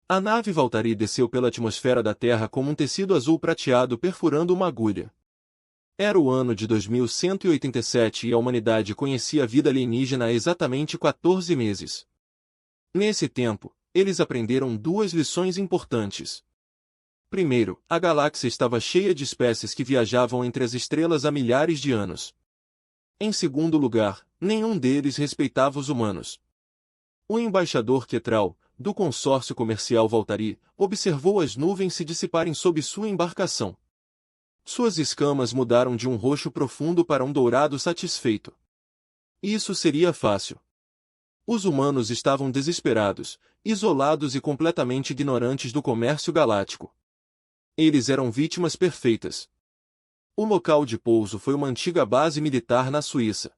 A nave Valtteri desceu pela atmosfera da Terra como um tecido azul prateado perfurando uma agulha. Era o ano de 2187 e a humanidade conhecia a vida alienígena há exatamente 14 meses. Nesse tempo, eles aprenderam duas lições importantes. Primeiro, a galáxia estava cheia de espécies que viajavam entre as estrelas há milhares de anos. Em segundo lugar, nenhum deles respeitava os humanos. O embaixador Quetral, do consórcio comercial Valtteri, observou as nuvens se dissiparem sob sua embarcação. Suas escamas mudaram de um roxo profundo para um dourado satisfeito. Isso seria fácil. Os humanos estavam desesperados, isolados e completamente ignorantes do comércio galáctico. Eles eram vítimas perfeitas. O local de pouso foi uma antiga base militar na Suíça.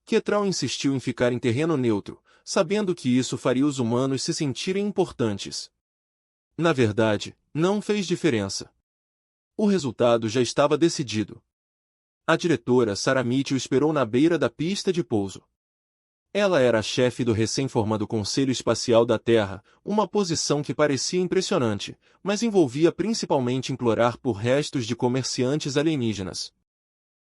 Quetral insistiu em ficar em terreno neutro, sabendo que isso faria os humanos se sentirem importantes. Na verdade, não fez diferença. O resultado já estava decidido. A diretora Sarah Mitchell esperou na beira da pista de pouso. Ela era a chefe do recém-formado Conselho Espacial da Terra, uma posição que parecia impressionante, mas envolvia principalmente implorar por restos de comerciantes alienígenas.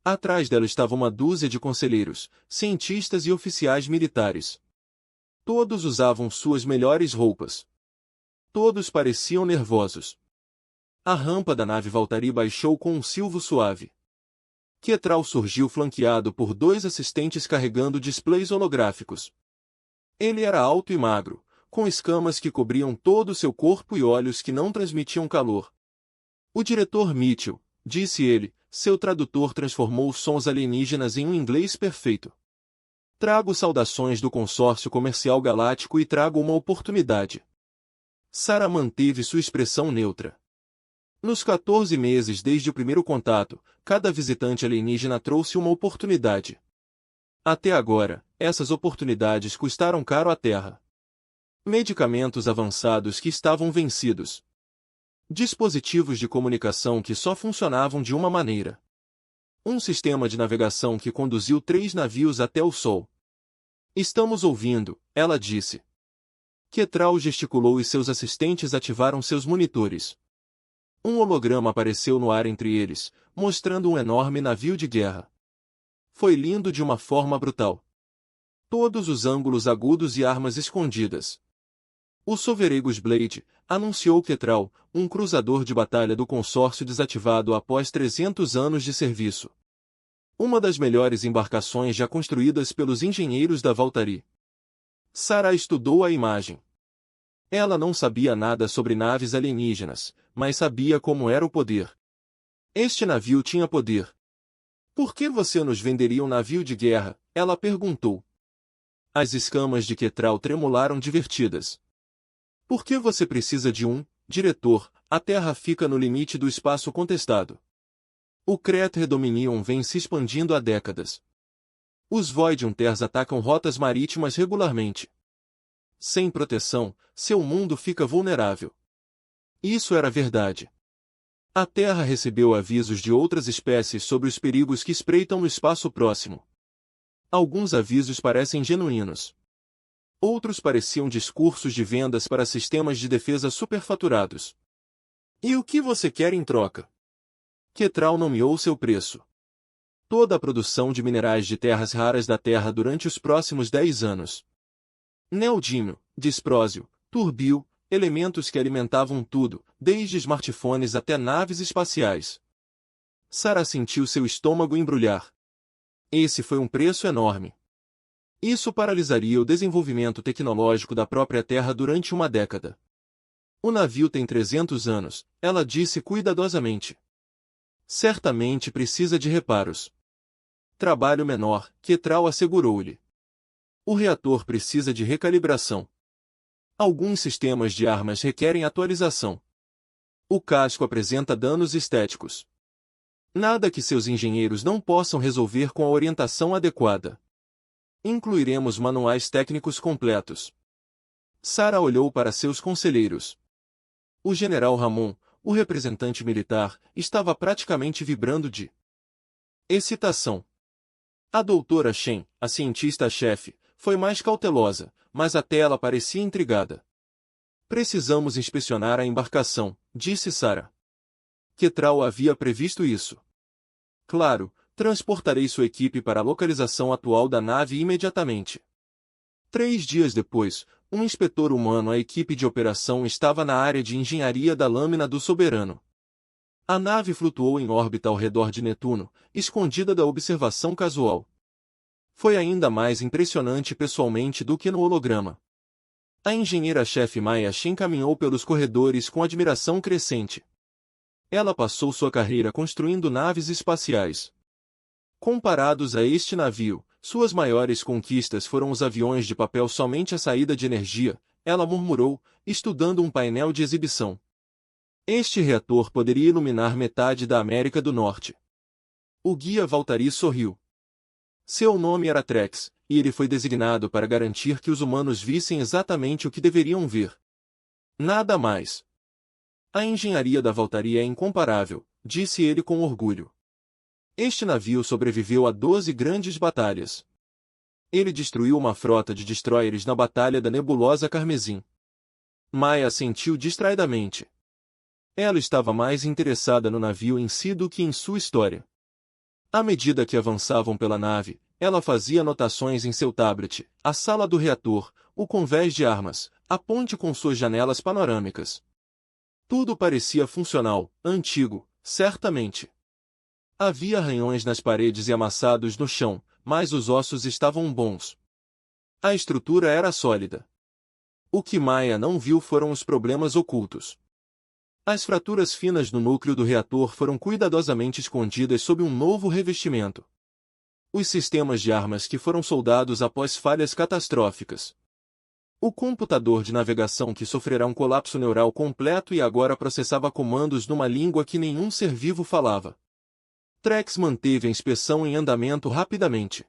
Atrás dela estava uma dúzia de conselheiros, cientistas e oficiais militares. Todos usavam suas melhores roupas. Todos pareciam nervosos. A rampa da nave Valtteri baixou com um silvo suave. Quetral surgiu flanqueado por dois assistentes carregando displays holográficos. Ele era alto e magro, com escamas que cobriam todo o seu corpo e olhos que não transmitiam calor. O diretor Mitchell, disse ele, seu tradutor transformou os sons alienígenas em um inglês perfeito. Trago saudações do consórcio comercial galáctico e trago uma oportunidade. Sarah manteve sua expressão neutra. Nos 14 meses desde o primeiro contato, cada visitante alienígena trouxe uma oportunidade. Até agora, essas oportunidades custaram caro à Terra. Medicamentos avançados que estavam vencidos. Dispositivos de comunicação que só funcionavam de uma maneira. Um sistema de navegação que conduziu 3 navios até o Sol. Estamos ouvindo, ela disse. Quetral gesticulou e seus assistentes ativaram seus monitores. Um holograma apareceu no ar entre eles, mostrando um enorme navio de guerra. Foi lindo de uma forma brutal. Todos os ângulos agudos e armas escondidas. O Sovereigos Blade, anunciou Quetral, um cruzador de batalha do consórcio desativado após 300 anos de serviço. Uma das melhores embarcações já construídas pelos engenheiros da Valtteri. Sarah estudou a imagem. Ela não sabia nada sobre naves alienígenas, mas sabia como era o poder. Este navio tinha poder. Por que você nos venderia um navio de guerra? Ela perguntou. As escamas de Quetral tremularam divertidas. Por que você precisa de um, diretor? A Terra fica no limite do espaço contestado. O Crater Dominion vem se expandindo há décadas. Os Void Hunters atacam rotas marítimas regularmente. Sem proteção, seu mundo fica vulnerável. Isso era verdade. A Terra recebeu avisos de outras espécies sobre os perigos que espreitam no espaço próximo. Alguns avisos parecem genuínos. Outros pareciam discursos de vendas para sistemas de defesa superfaturados. E o que você quer em troca? Quetral nomeou seu preço. Toda a produção de minerais de terras raras da Terra durante os próximos 10 anos. Neodímio, disprósio, turbio, elementos que alimentavam tudo, desde smartphones até naves espaciais. Sarah sentiu seu estômago embrulhar. Esse foi um preço enorme. Isso paralisaria o desenvolvimento tecnológico da própria Terra durante uma década. O navio tem 300 anos, ela disse cuidadosamente. Certamente precisa de reparos. Trabalho menor, Quetral assegurou-lhe. O reator precisa de recalibração. Alguns sistemas de armas requerem atualização. O casco apresenta danos estéticos. Nada que seus engenheiros não possam resolver com a orientação adequada. Incluiremos manuais técnicos completos. Sarah olhou para seus conselheiros. O general Ramon, o representante militar, estava praticamente vibrando de excitação. A doutora Shen, a cientista-chefe, foi mais cautelosa, mas até ela parecia intrigada. Precisamos inspecionar a embarcação, disse Sarah. Quetral havia previsto isso. Claro, transportarei sua equipe para a localização atual da nave imediatamente. 3 dias depois, um inspetor humano a equipe de operação estava na área de engenharia da lâmina do Soberano. A nave flutuou em órbita ao redor de Netuno, escondida da observação casual. Foi ainda mais impressionante pessoalmente do que no holograma. A engenheira-chefe Maya Shin caminhou pelos corredores com admiração crescente. Ela passou sua carreira construindo naves espaciais. Comparados a este navio, suas maiores conquistas foram os aviões de papel somente a saída de energia, ela murmurou, estudando um painel de exibição. Este reator poderia iluminar metade da América do Norte. O guia Valtteri sorriu. Seu nome era Trex, e ele foi designado para garantir que os humanos vissem exatamente o que deveriam ver. Nada mais. A engenharia da Valtteri é incomparável, disse ele com orgulho. Este navio sobreviveu a 12 grandes batalhas. Ele destruiu uma frota de destroyers na Batalha da Nebulosa Carmesim. Maya assentiu distraidamente. Ela estava mais interessada no navio em si do que em sua história. À medida que avançavam pela nave, ela fazia anotações em seu tablet, a sala do reator, o convés de armas, a ponte com suas janelas panorâmicas. Tudo parecia funcional, antigo, certamente. Havia arranhões nas paredes e amassados no chão, mas os ossos estavam bons. A estrutura era sólida. O que Maya não viu foram os problemas ocultos. As fraturas finas no núcleo do reator foram cuidadosamente escondidas sob um novo revestimento. Os sistemas de armas que foram soldados após falhas catastróficas. O computador de navegação que sofrerá um colapso neural completo e agora processava comandos numa língua que nenhum ser vivo falava. Trex manteve a inspeção em andamento rapidamente.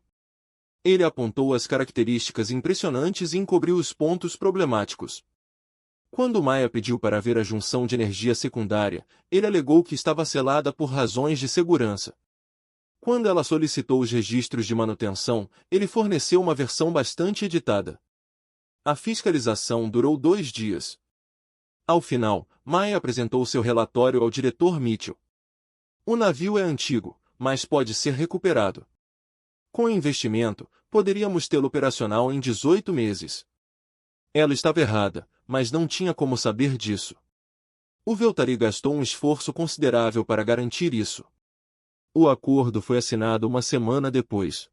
Ele apontou as características impressionantes e encobriu os pontos problemáticos. Quando Maya pediu para ver a junção de energia secundária, ele alegou que estava selada por razões de segurança. Quando ela solicitou os registros de manutenção, ele forneceu uma versão bastante editada. A fiscalização durou 2 dias. Ao final, Maya apresentou seu relatório ao diretor Mitchell. O navio é antigo, mas pode ser recuperado. Com investimento, poderíamos tê-lo operacional em 18 meses. Ela estava errada, mas não tinha como saber disso. O Valtteri gastou um esforço considerável para garantir isso. O acordo foi assinado uma semana depois.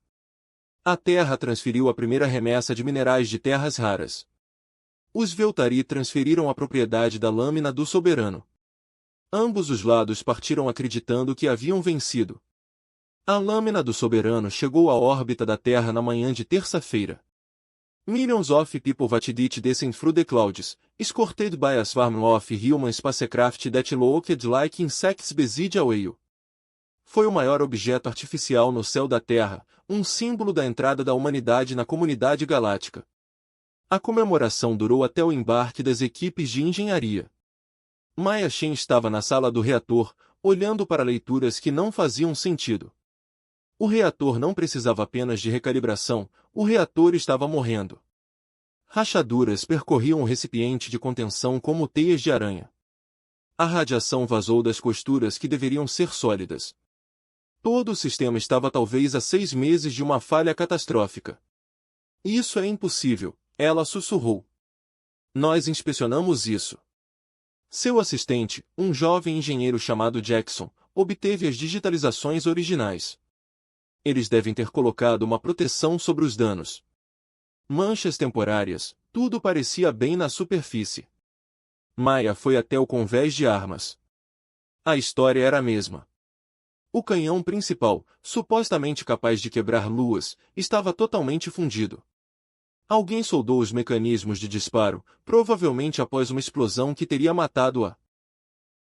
A Terra transferiu a primeira remessa de minerais de terras raras. Os Valtteri transferiram a propriedade da lâmina do Soberano. Ambos os lados partiram acreditando que haviam vencido. A lâmina do Soberano chegou à órbita da Terra na manhã de terça-feira. Millions of people vatidit descend through the clouds, escorted by a swarm of human spacecraft that looked like insects buzzed away. Foi o maior objeto artificial no céu da Terra, um símbolo da entrada da humanidade na comunidade galáctica. A comemoração durou até o embarque das equipes de engenharia. Maya Shin estava na sala do reator, olhando para leituras que não faziam sentido. O reator não precisava apenas de recalibração, o reator estava morrendo. Rachaduras percorriam o recipiente de contenção como teias de aranha. A radiação vazou das costuras que deveriam ser sólidas. Todo o sistema estava talvez a 6 meses de uma falha catastrófica. Isso é impossível, ela sussurrou. Nós inspecionamos isso. Seu assistente, um jovem engenheiro chamado Jackson, obteve as digitalizações originais. Eles devem ter colocado uma proteção sobre os danos. Manchas temporárias, tudo parecia bem na superfície. Maya foi até o convés de armas. A história era a mesma. O canhão principal, supostamente capaz de quebrar luas, estava totalmente fundido. Alguém soldou os mecanismos de disparo, provavelmente após uma explosão que teria matado a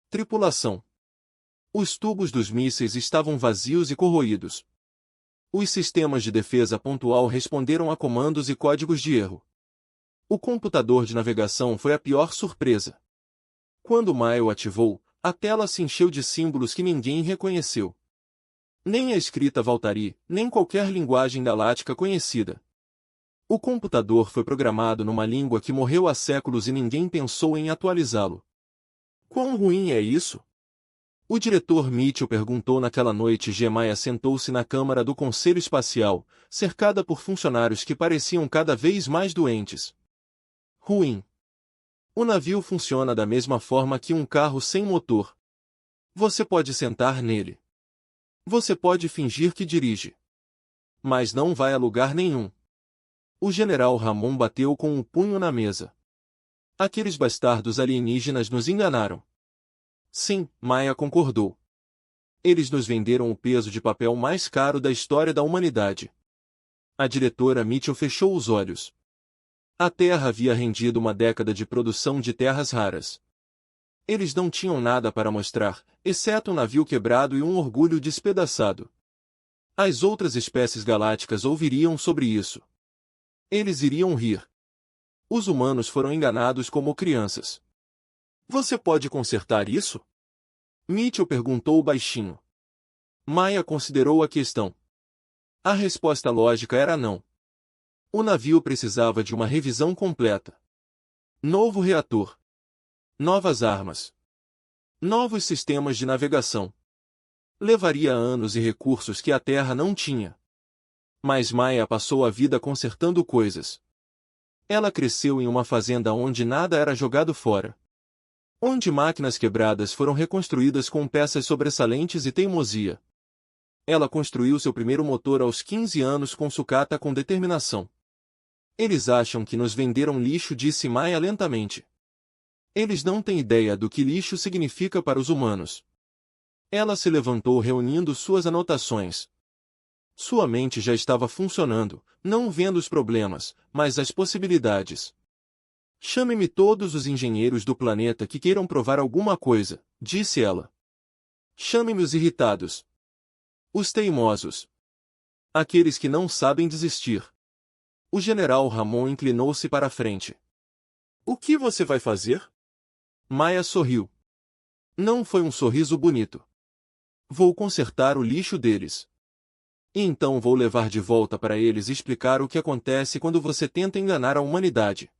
tripulação. Os tubos dos mísseis estavam vazios e corroídos. Os sistemas de defesa pontual responderam a comandos e códigos de erro. O computador de navegação foi a pior surpresa. Quando Maya o ativou, a tela se encheu de símbolos que ninguém reconheceu. Nem a escrita Valtteri, nem qualquer linguagem galáctica conhecida. O computador foi programado numa língua que morreu há séculos e ninguém pensou em atualizá-lo. Quão ruim é isso? O diretor Mitchell perguntou naquela noite. Maia sentou-se na câmara do Conselho Espacial, cercada por funcionários que pareciam cada vez mais doentes. Ruim. O navio funciona da mesma forma que um carro sem motor. Você pode sentar nele. Você pode fingir que dirige. Mas não vai a lugar nenhum. O general Ramon bateu com o punho na mesa. Aqueles bastardos alienígenas nos enganaram. Sim, Maia concordou. Eles nos venderam o peso de papel mais caro da história da humanidade. A diretora Mitchell fechou os olhos. A Terra havia rendido uma década de produção de terras raras. Eles não tinham nada para mostrar, exceto um navio quebrado e um orgulho despedaçado. As outras espécies galácticas ouviriam sobre isso. Eles iriam rir. Os humanos foram enganados como crianças. Você pode consertar isso? Mitchell perguntou baixinho. Maia considerou a questão. A resposta lógica era não. O navio precisava de uma revisão completa. Novo reator. Novas armas. Novos sistemas de navegação. Levaria anos e recursos que a Terra não tinha. Mas Maia passou a vida consertando coisas. Ela cresceu em uma fazenda onde nada era jogado fora. Onde máquinas quebradas foram reconstruídas com peças sobressalentes e teimosia. Ela construiu seu primeiro motor aos 15 anos com sucata com determinação. Eles acham que nos venderam lixo, disse Maia lentamente. Eles não têm ideia do que lixo significa para os humanos. Ela se levantou reunindo suas anotações. Sua mente já estava funcionando, não vendo os problemas, mas as possibilidades. Chame-me todos os engenheiros do planeta que queiram provar alguma coisa, disse ela. Chame-me os irritados. Os teimosos. Aqueles que não sabem desistir. O general Ramon inclinou-se para a frente. O que você vai fazer? Maia sorriu. Não foi um sorriso bonito. Vou consertar o lixo deles. E então vou levar de volta para eles e explicar o que acontece quando você tenta enganar a humanidade.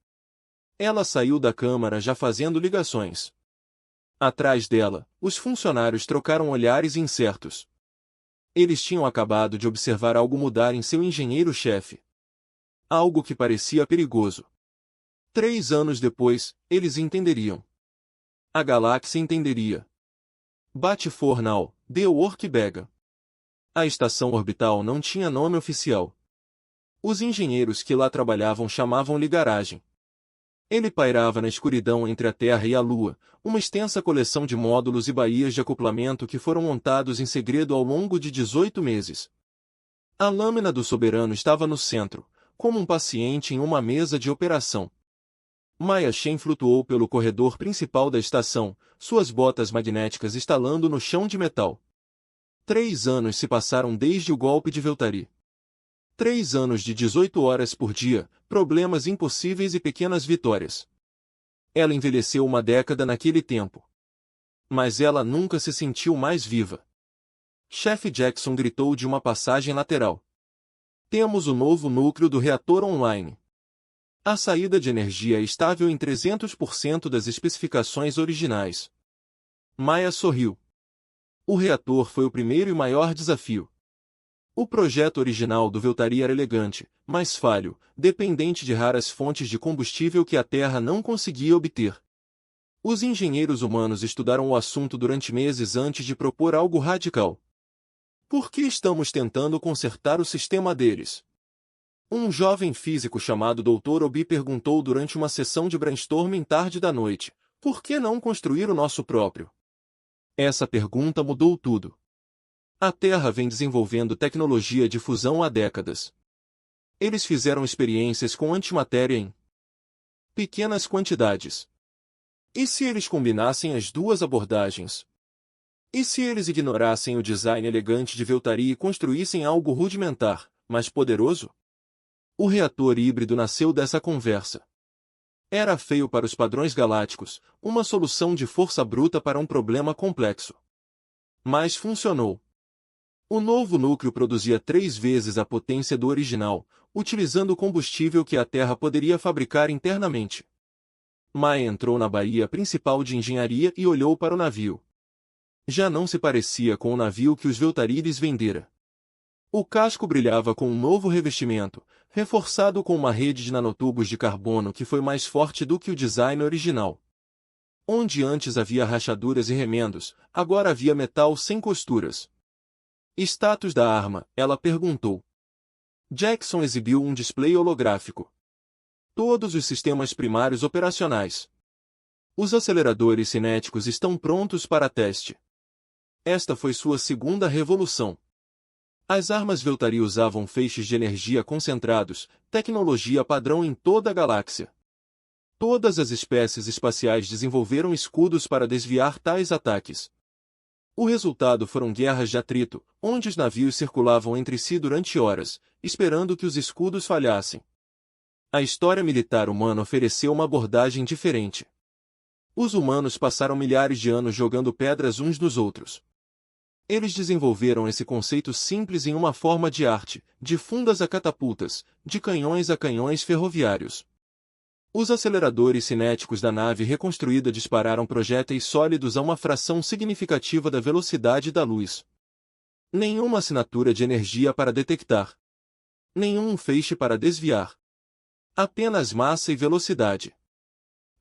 Ela saiu da câmara já fazendo ligações. Atrás dela, os funcionários trocaram olhares incertos. Eles tinham acabado de observar algo mudar em seu engenheiro-chefe. Algo que parecia perigoso. 3 anos depois, eles entenderiam. A galáxia entenderia. Bate Fornal, The Work Bega. A estação orbital não tinha nome oficial. Os engenheiros que lá trabalhavam chamavam-lhe garagem. Ele pairava na escuridão entre a Terra e a Lua, uma extensa coleção de módulos e baías de acoplamento que foram montados em segredo ao longo de 18 meses. A lâmina do soberano estava no centro, como um paciente em uma mesa de operação. Maia Chen flutuou pelo corredor principal da estação, suas botas magnéticas estalando no chão de metal. 3 anos se passaram desde o golpe de Veltari. 3 anos de 18 horas por dia, problemas impossíveis e pequenas vitórias. Ela envelheceu uma década naquele tempo. Mas ela nunca se sentiu mais viva. Chefe Jackson gritou de uma passagem lateral. Temos o novo núcleo do reator online. A saída de energia é estável em 300% das especificações originais. Maia sorriu. O reator foi o primeiro e maior desafio. O projeto original do Veltari era elegante, mas falho, dependente de raras fontes de combustível que a Terra não conseguia obter. Os engenheiros humanos estudaram o assunto durante meses antes de propor algo radical. Por que estamos tentando consertar o sistema deles? Um jovem físico chamado Dr. Obi perguntou durante uma sessão de brainstorming tarde da noite, por que não construir o nosso próprio? Essa pergunta mudou tudo. A Terra vem desenvolvendo tecnologia de fusão há décadas. Eles fizeram experiências com antimatéria em pequenas quantidades. E se eles combinassem as duas abordagens? E se eles ignorassem o design elegante de Veltari e construíssem algo rudimentar, mas poderoso? O reator híbrido nasceu dessa conversa. Era feio para os padrões galácticos, uma solução de força bruta para um problema complexo. Mas funcionou. O novo núcleo produzia 3 vezes a potência do original, utilizando combustível que a Terra poderia fabricar internamente. Mai entrou na baía principal de engenharia e olhou para o navio. Já não se parecia com o navio que os Veltarides vendera. O casco brilhava com um novo revestimento, reforçado com uma rede de nanotubos de carbono que foi mais forte do que o design original. Onde antes havia rachaduras e remendos, agora havia metal sem costuras. Status da arma, ela perguntou. Jackson exibiu um display holográfico. Todos os sistemas primários operacionais. Os aceleradores cinéticos estão prontos para teste. Esta foi sua segunda revolução. As armas Veltari usavam feixes de energia concentrados, tecnologia padrão em toda a galáxia. Todas as espécies espaciais desenvolveram escudos para desviar tais ataques. O resultado foram guerras de atrito, onde os navios circulavam entre si durante horas, esperando que os escudos falhassem. A história militar humana ofereceu uma abordagem diferente. Os humanos passaram milhares de anos jogando pedras uns nos outros. Eles desenvolveram esse conceito simples em uma forma de arte, de fundas a catapultas, de canhões a canhões ferroviários. Os aceleradores cinéticos da nave reconstruída dispararam projéteis sólidos a uma fração significativa da velocidade da luz. Nenhuma assinatura de energia para detectar. Nenhum feixe para desviar. Apenas massa e velocidade.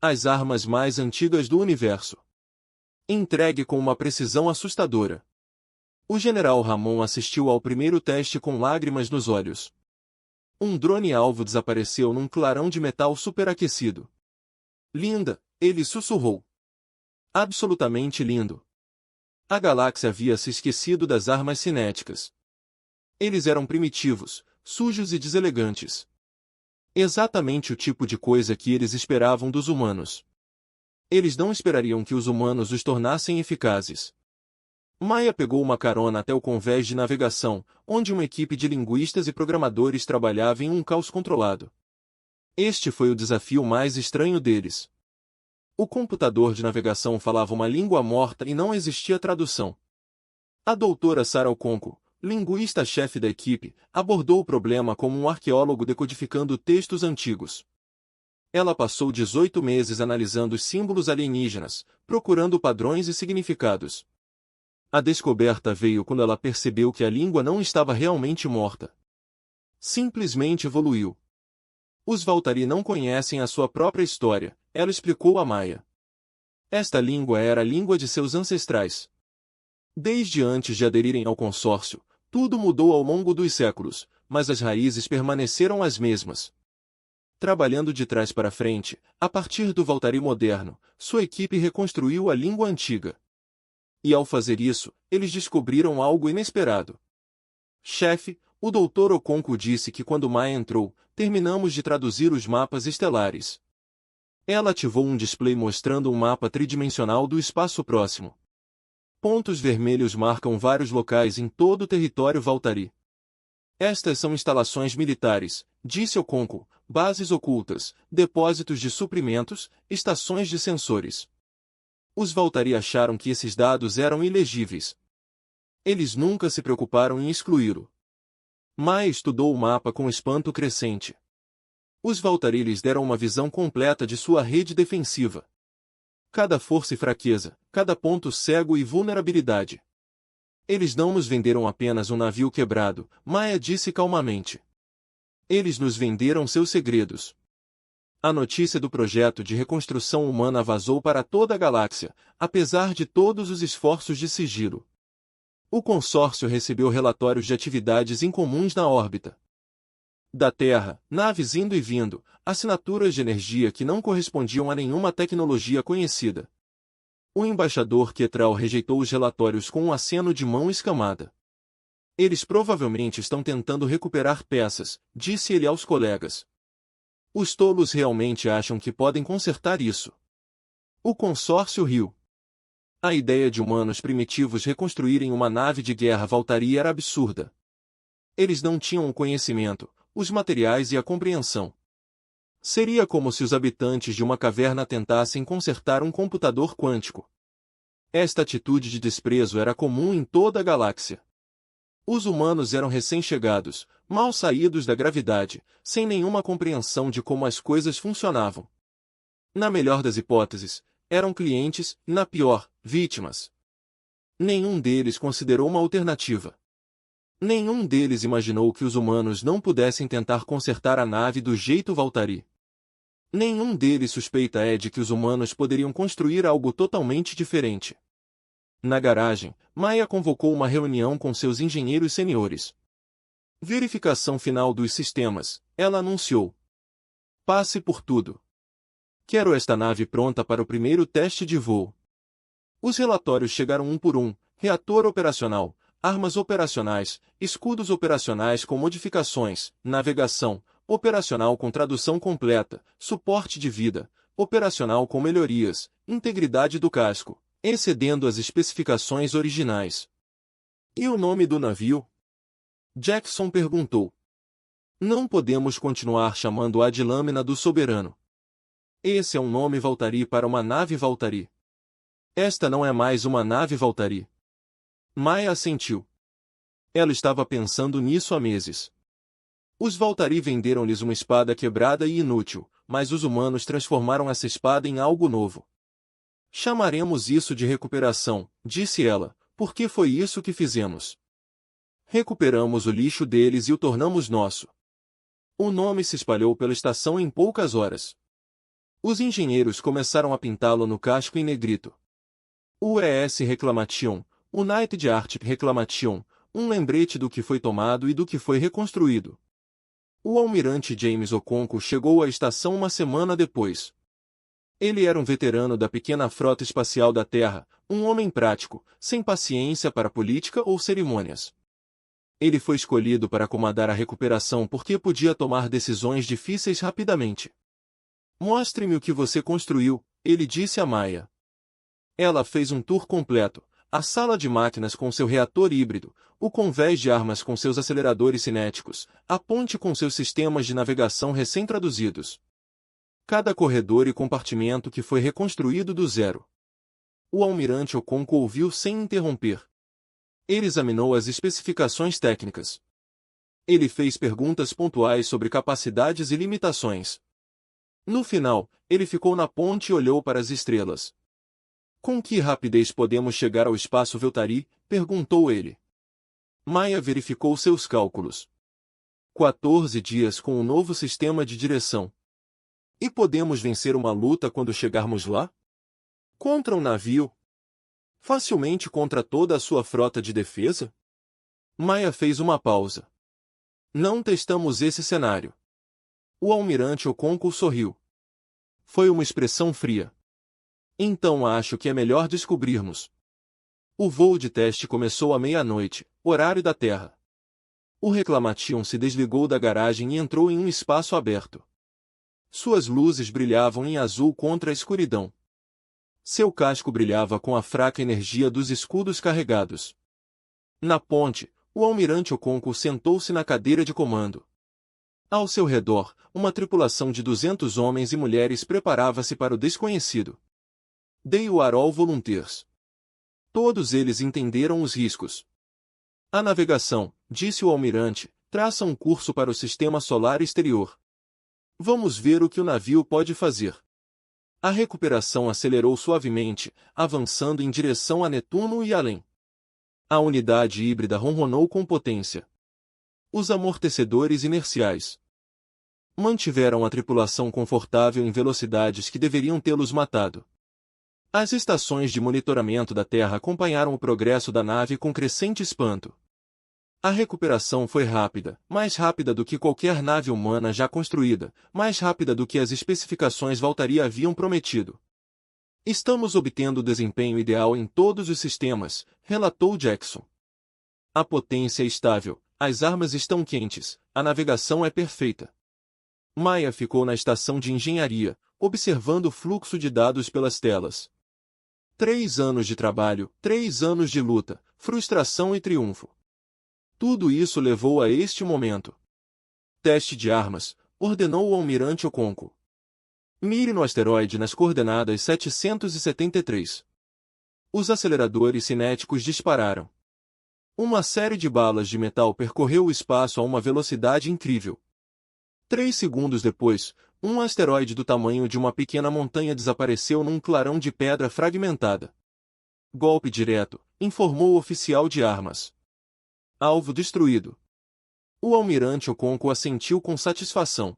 As armas mais antigas do universo. Entregue com uma precisão assustadora. O general Ramon assistiu ao primeiro teste com lágrimas nos olhos. Um drone-alvo desapareceu num clarão de metal superaquecido. Linda, ele sussurrou. Absolutamente lindo. A galáxia havia se esquecido das armas cinéticas. Eles eram primitivos, sujos e deselegantes. Exatamente o tipo de coisa que eles esperavam dos humanos. Eles não esperariam que os humanos os tornassem eficazes. Maia pegou uma carona até o convés de navegação, onde uma equipe de linguistas e programadores trabalhava em um caos controlado. Este foi o desafio mais estranho deles. O computador de navegação falava uma língua morta e não existia tradução. A doutora Sarah Okonkwo, linguista-chefe da equipe, abordou o problema como um arqueólogo decodificando textos antigos. Ela passou 18 meses analisando os símbolos alienígenas, procurando padrões e significados. A descoberta veio quando ela percebeu que a língua não estava realmente morta. Simplesmente evoluiu. Os Veltari não conhecem a sua própria história, ela explicou a Maia. Esta língua era a língua de seus ancestrais. Desde antes de aderirem ao consórcio, tudo mudou ao longo dos séculos, mas as raízes permaneceram as mesmas. Trabalhando de trás para frente, a partir do Veltari moderno, sua equipe reconstruiu a língua antiga. E ao fazer isso, eles descobriram algo inesperado. Chefe, o Dr. Okonkwo disse que quando Maia entrou, terminamos de traduzir os mapas estelares. Ela ativou um display mostrando um mapa tridimensional do espaço próximo. Pontos vermelhos marcam vários locais em todo o território Veltari. Estas são instalações militares, disse Okonkwo, bases ocultas, depósitos de suprimentos, estações de sensores. Os Veltari acharam que esses dados eram ilegíveis. Eles nunca se preocuparam em excluí-lo. Maia estudou o mapa com espanto crescente. Os Veltari lhes deram uma visão completa de sua rede defensiva. Cada força e fraqueza, cada ponto cego e vulnerabilidade. Eles não nos venderam apenas um navio quebrado, Maia disse calmamente. Eles nos venderam seus segredos. A notícia do projeto de reconstrução humana vazou para toda a galáxia, apesar de todos os esforços de sigilo. O consórcio recebeu relatórios de atividades incomuns na órbita da Terra, naves indo e vindo, assinaturas de energia que não correspondiam a nenhuma tecnologia conhecida. O embaixador Quetral rejeitou os relatórios com um aceno de mão escamada. Eles provavelmente estão tentando recuperar peças, disse ele aos colegas. Os tolos realmente acham que podem consertar isso. O consórcio riu. A ideia de humanos primitivos reconstruírem uma nave de guerra Veltari era absurda. Eles não tinham o conhecimento, os materiais e a compreensão. Seria como se os habitantes de uma caverna tentassem consertar um computador quântico. Esta atitude de desprezo era comum em toda a galáxia. Os humanos eram recém-chegados, mal saídos da gravidade, sem nenhuma compreensão de como as coisas funcionavam. Na melhor das hipóteses, eram clientes, na pior, vítimas. Nenhum deles considerou uma alternativa. Nenhum deles imaginou que os humanos não pudessem tentar consertar a nave do jeito Valtari. Nenhum deles suspeita de que os humanos poderiam construir algo totalmente diferente. Na garagem, Maya convocou uma reunião com seus engenheiros seniores. Verificação final dos sistemas, ela anunciou. Passe por tudo. Quero esta nave pronta para o primeiro teste de voo. Os relatórios chegaram um por um: reator operacional, armas operacionais, escudos operacionais com modificações, navegação, operacional com tradução completa, suporte de vida, operacional com melhorias, integridade do casco, excedendo as especificações originais. E o nome do navio? Jackson perguntou. Não podemos continuar chamando-a de Lâmina do Soberano. Esse é um nome Valtari para uma nave Valtari. Esta não é mais uma nave Valtari. Maya assentiu. Ela estava pensando nisso há meses. Os Valtari venderam-lhes uma espada quebrada e inútil, mas os humanos transformaram essa espada em algo novo. Chamaremos isso de recuperação, disse ela, porque foi isso que fizemos. Recuperamos o lixo deles e o tornamos nosso. O nome se espalhou pela estação em poucas horas. Os engenheiros começaram a pintá-lo no casco em negrito. O ES Reclamation, United Arctic Reclamation, um lembrete do que foi tomado e do que foi reconstruído. O almirante James Okonkwo chegou à estação uma semana depois. Ele era um veterano da pequena frota espacial da Terra, um homem prático, sem paciência para política ou cerimônias. Ele foi escolhido para comandar a recuperação porque podia tomar decisões difíceis rapidamente. Mostre-me o que você construiu, ele disse a Maya. Ela fez um tour completo: a sala de máquinas com seu reator híbrido, o convés de armas com seus aceleradores cinéticos, a ponte com seus sistemas de navegação recém-traduzidos. Cada corredor e compartimento que foi reconstruído do zero. O almirante Okonkwo ouviu sem interromper. Ele examinou as especificações técnicas. Ele fez perguntas pontuais sobre capacidades e limitações. No final, ele ficou na ponte e olhou para as estrelas. Com que rapidez podemos chegar ao espaço Valtari? Perguntou ele. Maya verificou seus cálculos. 14 dias com um novo sistema de direção. E podemos vencer uma luta quando chegarmos lá? Contra um navio? Facilmente contra toda a sua frota de defesa? Maya fez uma pausa. Não testamos esse cenário. O almirante Okonkwo sorriu. Foi uma expressão fria. Então acho que é melhor descobrirmos. O voo de teste começou à meia-noite, horário da Terra. O Reclamation se desligou da garagem e entrou em um espaço aberto. Suas luzes brilhavam em azul contra a escuridão. Seu casco brilhava com a fraca energia dos escudos carregados. Na ponte, o almirante Okonkwo sentou-se na cadeira de comando. Ao seu redor, uma tripulação de 200 homens e mulheres preparava-se para o desconhecido. They were all volunteers. Todos eles entenderam os riscos. A navegação, disse o almirante, traça um curso para o sistema solar exterior. Vamos ver o que o navio pode fazer. A recuperação acelerou suavemente, avançando em direção a Netuno e além. A unidade híbrida ronronou com potência. Os amortecedores inerciais mantiveram a tripulação confortável em velocidades que deveriam tê-los matado. As estações de monitoramento da Terra acompanharam o progresso da nave com crescente espanto. A recuperação foi rápida, mais rápida do que qualquer nave humana já construída, mais rápida do que as especificações Valtari haviam prometido. Estamos obtendo o desempenho ideal em todos os sistemas, relatou Jackson. A potência é estável, as armas estão quentes, a navegação é perfeita. Maya ficou na estação de engenharia, observando o fluxo de dados pelas telas. 3 anos de trabalho, 3 anos de luta, frustração e triunfo. Tudo isso levou a este momento. Teste de armas, ordenou o almirante Okonkwo. Mire no asteroide nas coordenadas 773. Os aceleradores cinéticos dispararam. Uma série de balas de metal percorreu o espaço a uma velocidade incrível. 3 segundos depois, um asteroide do tamanho de uma pequena montanha desapareceu num clarão de pedra fragmentada. Golpe direto, informou o oficial de armas. Alvo destruído. O almirante Okonkwo assentiu com satisfação.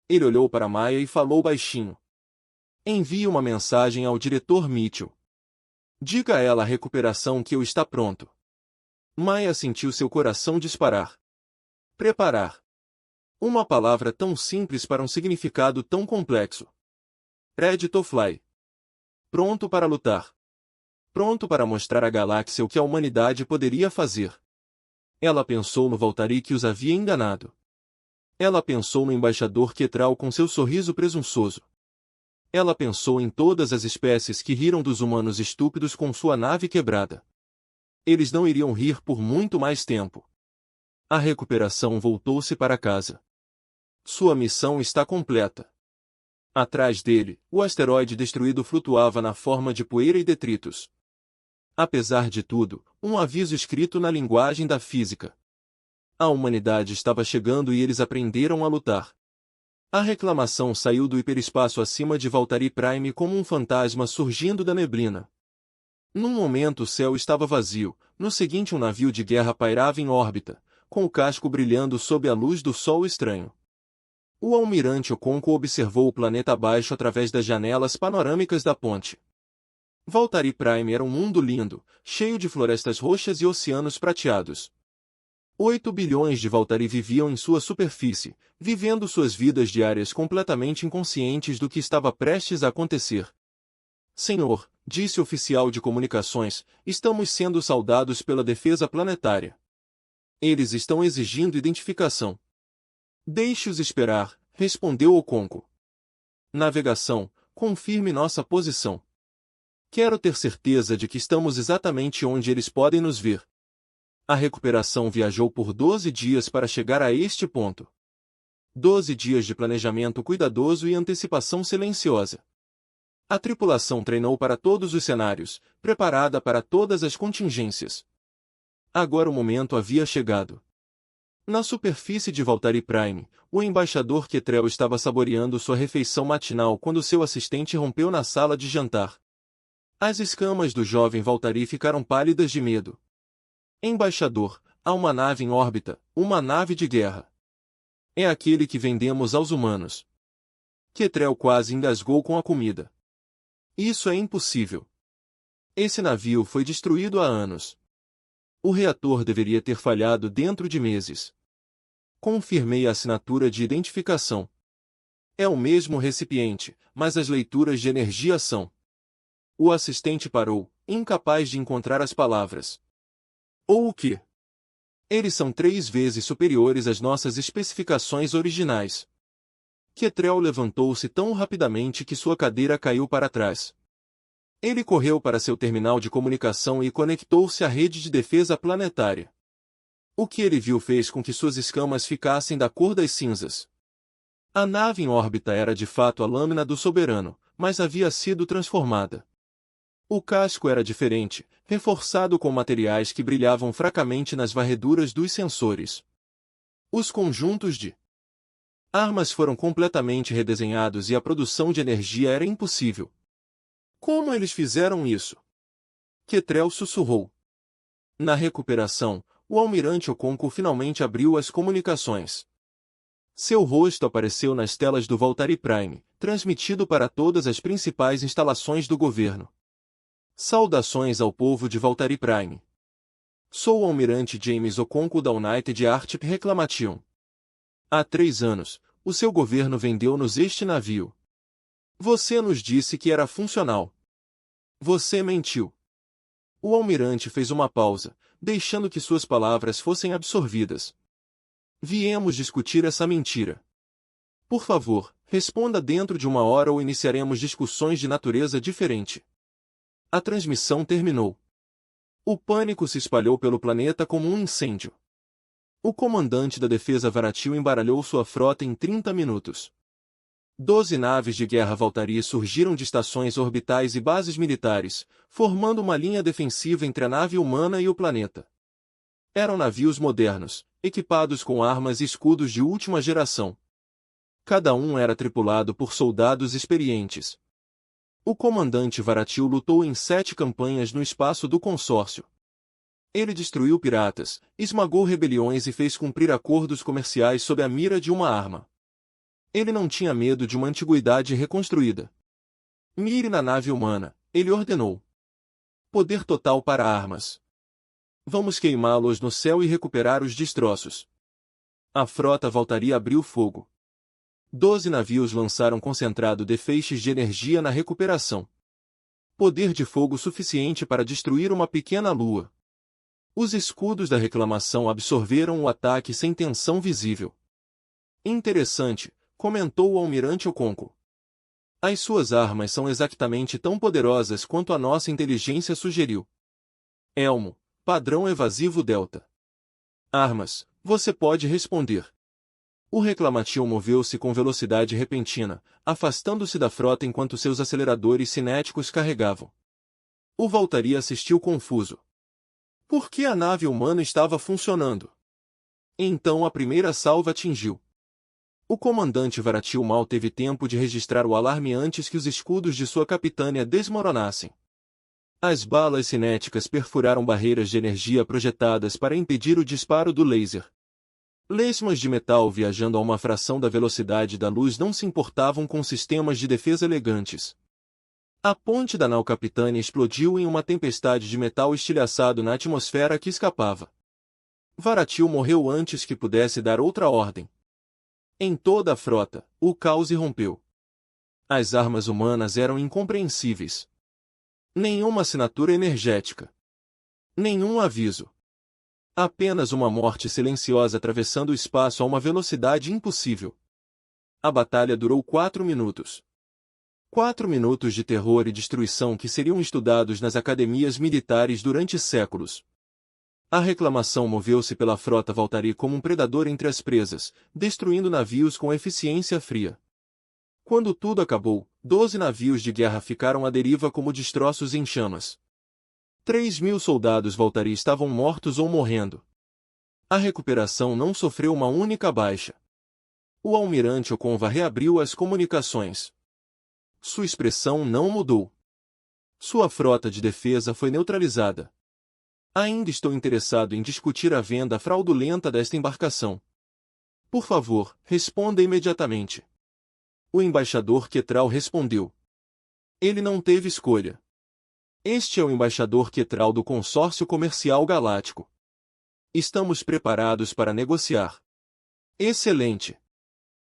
Ele olhou para Maya e falou baixinho. Envie uma mensagem ao diretor Mitchell. Diga a ela a recuperação que eu está pronto. Maya sentiu seu coração disparar. Preparar. Uma palavra tão simples para um significado tão complexo. Ready to fly. Pronto para lutar. Pronto para mostrar à galáxia o que a humanidade poderia fazer. Ela pensou no Valtteri que os havia enganado. Ela pensou no embaixador Quetral com seu sorriso presunçoso. Ela pensou em todas as espécies que riram dos humanos estúpidos com sua nave quebrada. Eles não iriam rir por muito mais tempo. A recuperação voltou-se para casa. Sua missão está completa. Atrás dele, o asteroide destruído flutuava na forma de poeira e detritos. Apesar de tudo, um aviso escrito na linguagem da física. A humanidade estava chegando e eles aprenderam a lutar. A reclamação saiu do hiperespaço acima de Valtteri Prime como um fantasma surgindo da neblina. Num momento o céu estava vazio, no seguinte um navio de guerra pairava em órbita, com o casco brilhando sob a luz do sol estranho. O almirante Okonkwo observou o planeta abaixo através das janelas panorâmicas da ponte. Valtteri Prime era um mundo lindo, cheio de florestas roxas e oceanos prateados. 8 bilhões de Valtteri viviam em sua superfície, vivendo suas vidas diárias completamente inconscientes do que estava prestes a acontecer. Senhor, disse o oficial de comunicações, estamos sendo saudados pela defesa planetária. Eles estão exigindo identificação. Deixe-os esperar, respondeu Okonkwo. Navegação, confirme nossa posição. Quero ter certeza de que estamos exatamente onde eles podem nos ver. A recuperação viajou por 12 dias para chegar a este ponto. 12 dias de planejamento cuidadoso e antecipação silenciosa. A tripulação treinou para todos os cenários, preparada para todas as contingências. Agora o momento havia chegado. Na superfície de Valtteri Prime, o embaixador Quetrel estava saboreando sua refeição matinal quando seu assistente rompeu na sala de jantar. As escamas do jovem Valtteri ficaram pálidas de medo. Embaixador, há uma nave em órbita, uma nave de guerra. É aquele que vendemos aos humanos. Quetrel quase engasgou com a comida. Isso é impossível. Esse navio foi destruído há anos. O reator deveria ter falhado dentro de meses. Confirmei a assinatura de identificação. É o mesmo recipiente, mas as leituras de energia são. O assistente parou, incapaz de encontrar as palavras. Ou o quê? Eles são 3 vezes superiores às nossas especificações originais. Quetrel levantou-se tão rapidamente que sua cadeira caiu para trás. Ele correu para seu terminal de comunicação e conectou-se à rede de defesa planetária. O que ele viu fez com que suas escamas ficassem da cor das cinzas. A nave em órbita era de fato a lâmina do soberano, mas havia sido transformada. O casco era diferente, reforçado com materiais que brilhavam fracamente nas varreduras dos sensores. Os conjuntos de armas foram completamente redesenhados e a produção de energia era impossível. Como eles fizeram isso? Quetrel sussurrou. Na recuperação, o almirante Okonkwo finalmente abriu as comunicações. Seu rosto apareceu nas telas do Valtteri Prime, transmitido para todas as principais instalações do governo. Saudações ao povo de Valtteri Prime. Sou o almirante James Okonkwo da United Arctic Reclamation. Há 3 anos, o seu governo vendeu-nos este navio. Você nos disse que era funcional. Você mentiu. O almirante fez uma pausa, deixando que suas palavras fossem absorvidas. Viemos discutir essa mentira. Por favor, responda dentro de 1 hora ou iniciaremos discussões de natureza diferente. A transmissão terminou. O pânico se espalhou pelo planeta como um incêndio. O comandante da defesa Varatil embaralhou sua frota em 30 minutos. 12 naves de guerra Valtteri surgiram de estações orbitais e bases militares, formando uma linha defensiva entre a nave humana e o planeta. Eram navios modernos, equipados com armas e escudos de última geração. Cada um era tripulado por soldados experientes. O comandante Varatil lutou em 7 campanhas no espaço do consórcio. Ele destruiu piratas, esmagou rebeliões e fez cumprir acordos comerciais sob a mira de uma arma. Ele não tinha medo de uma antiguidade reconstruída. Mire na nave humana, ele ordenou. Poder total para armas. Vamos queimá-los no céu e recuperar os destroços. A frota voltaria abriu fogo. 12 navios lançaram concentrado de feixes de energia na recuperação. Poder de fogo suficiente para destruir uma pequena lua. Os escudos da reclamação absorveram o ataque sem tensão visível. Interessante, comentou o almirante Okonkwo. As suas armas são exatamente tão poderosas quanto a nossa inteligência sugeriu. Elmo, padrão evasivo Delta. Armas, você pode responder. O reclamativo moveu-se com velocidade repentina, afastando-se da frota enquanto seus aceleradores cinéticos carregavam. O Valtari assistiu confuso. Por que a nave humana estava funcionando? Então a primeira salva atingiu. O comandante Varatil mal teve tempo de registrar o alarme antes que os escudos de sua capitânia desmoronassem. As balas cinéticas perfuraram barreiras de energia projetadas para impedir o disparo do laser. Lesmas de metal viajando a uma fração da velocidade da luz não se importavam com sistemas de defesa elegantes. A ponte da nau capitânia explodiu em uma tempestade de metal estilhaçado na atmosfera que escapava. Varatil morreu antes que pudesse dar outra ordem. Em toda a frota, o caos irrompeu. As armas humanas eram incompreensíveis. Nenhuma assinatura energética. Nenhum aviso. Apenas uma morte silenciosa atravessando o espaço a uma velocidade impossível. A batalha durou 4 minutos. 4 minutos de terror e destruição que seriam estudados nas academias militares durante séculos. A reclamação moveu-se pela frota Valtari como um predador entre as presas, destruindo navios com eficiência fria. Quando tudo acabou, 12 navios de guerra ficaram à deriva como destroços em chamas. 3.000 soldados Valtari estavam mortos ou morrendo. A recuperação não sofreu uma única baixa. O almirante Okonkwo reabriu as comunicações. Sua expressão não mudou. Sua frota de defesa foi neutralizada. Ainda estou interessado em discutir a venda fraudulenta desta embarcação. Por favor, responda imediatamente. O embaixador Quetral respondeu. Ele não teve escolha. Este é o embaixador Quetral do Consórcio Comercial Galáctico. Estamos preparados para negociar. Excelente.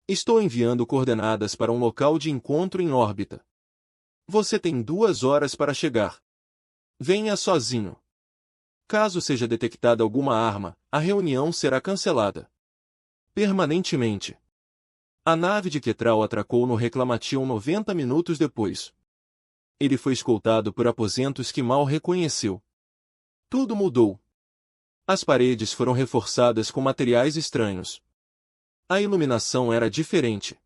Estou enviando coordenadas para um local de encontro em órbita. Você tem 2 horas para chegar. Venha sozinho. Caso seja detectada alguma arma, a reunião será cancelada. Permanentemente. A nave de Quetral atracou no Reclamation 90 minutos depois. Ele foi escoltado por aposentos que mal reconheceu. Tudo mudou. As paredes foram reforçadas com materiais estranhos. A iluminação era diferente.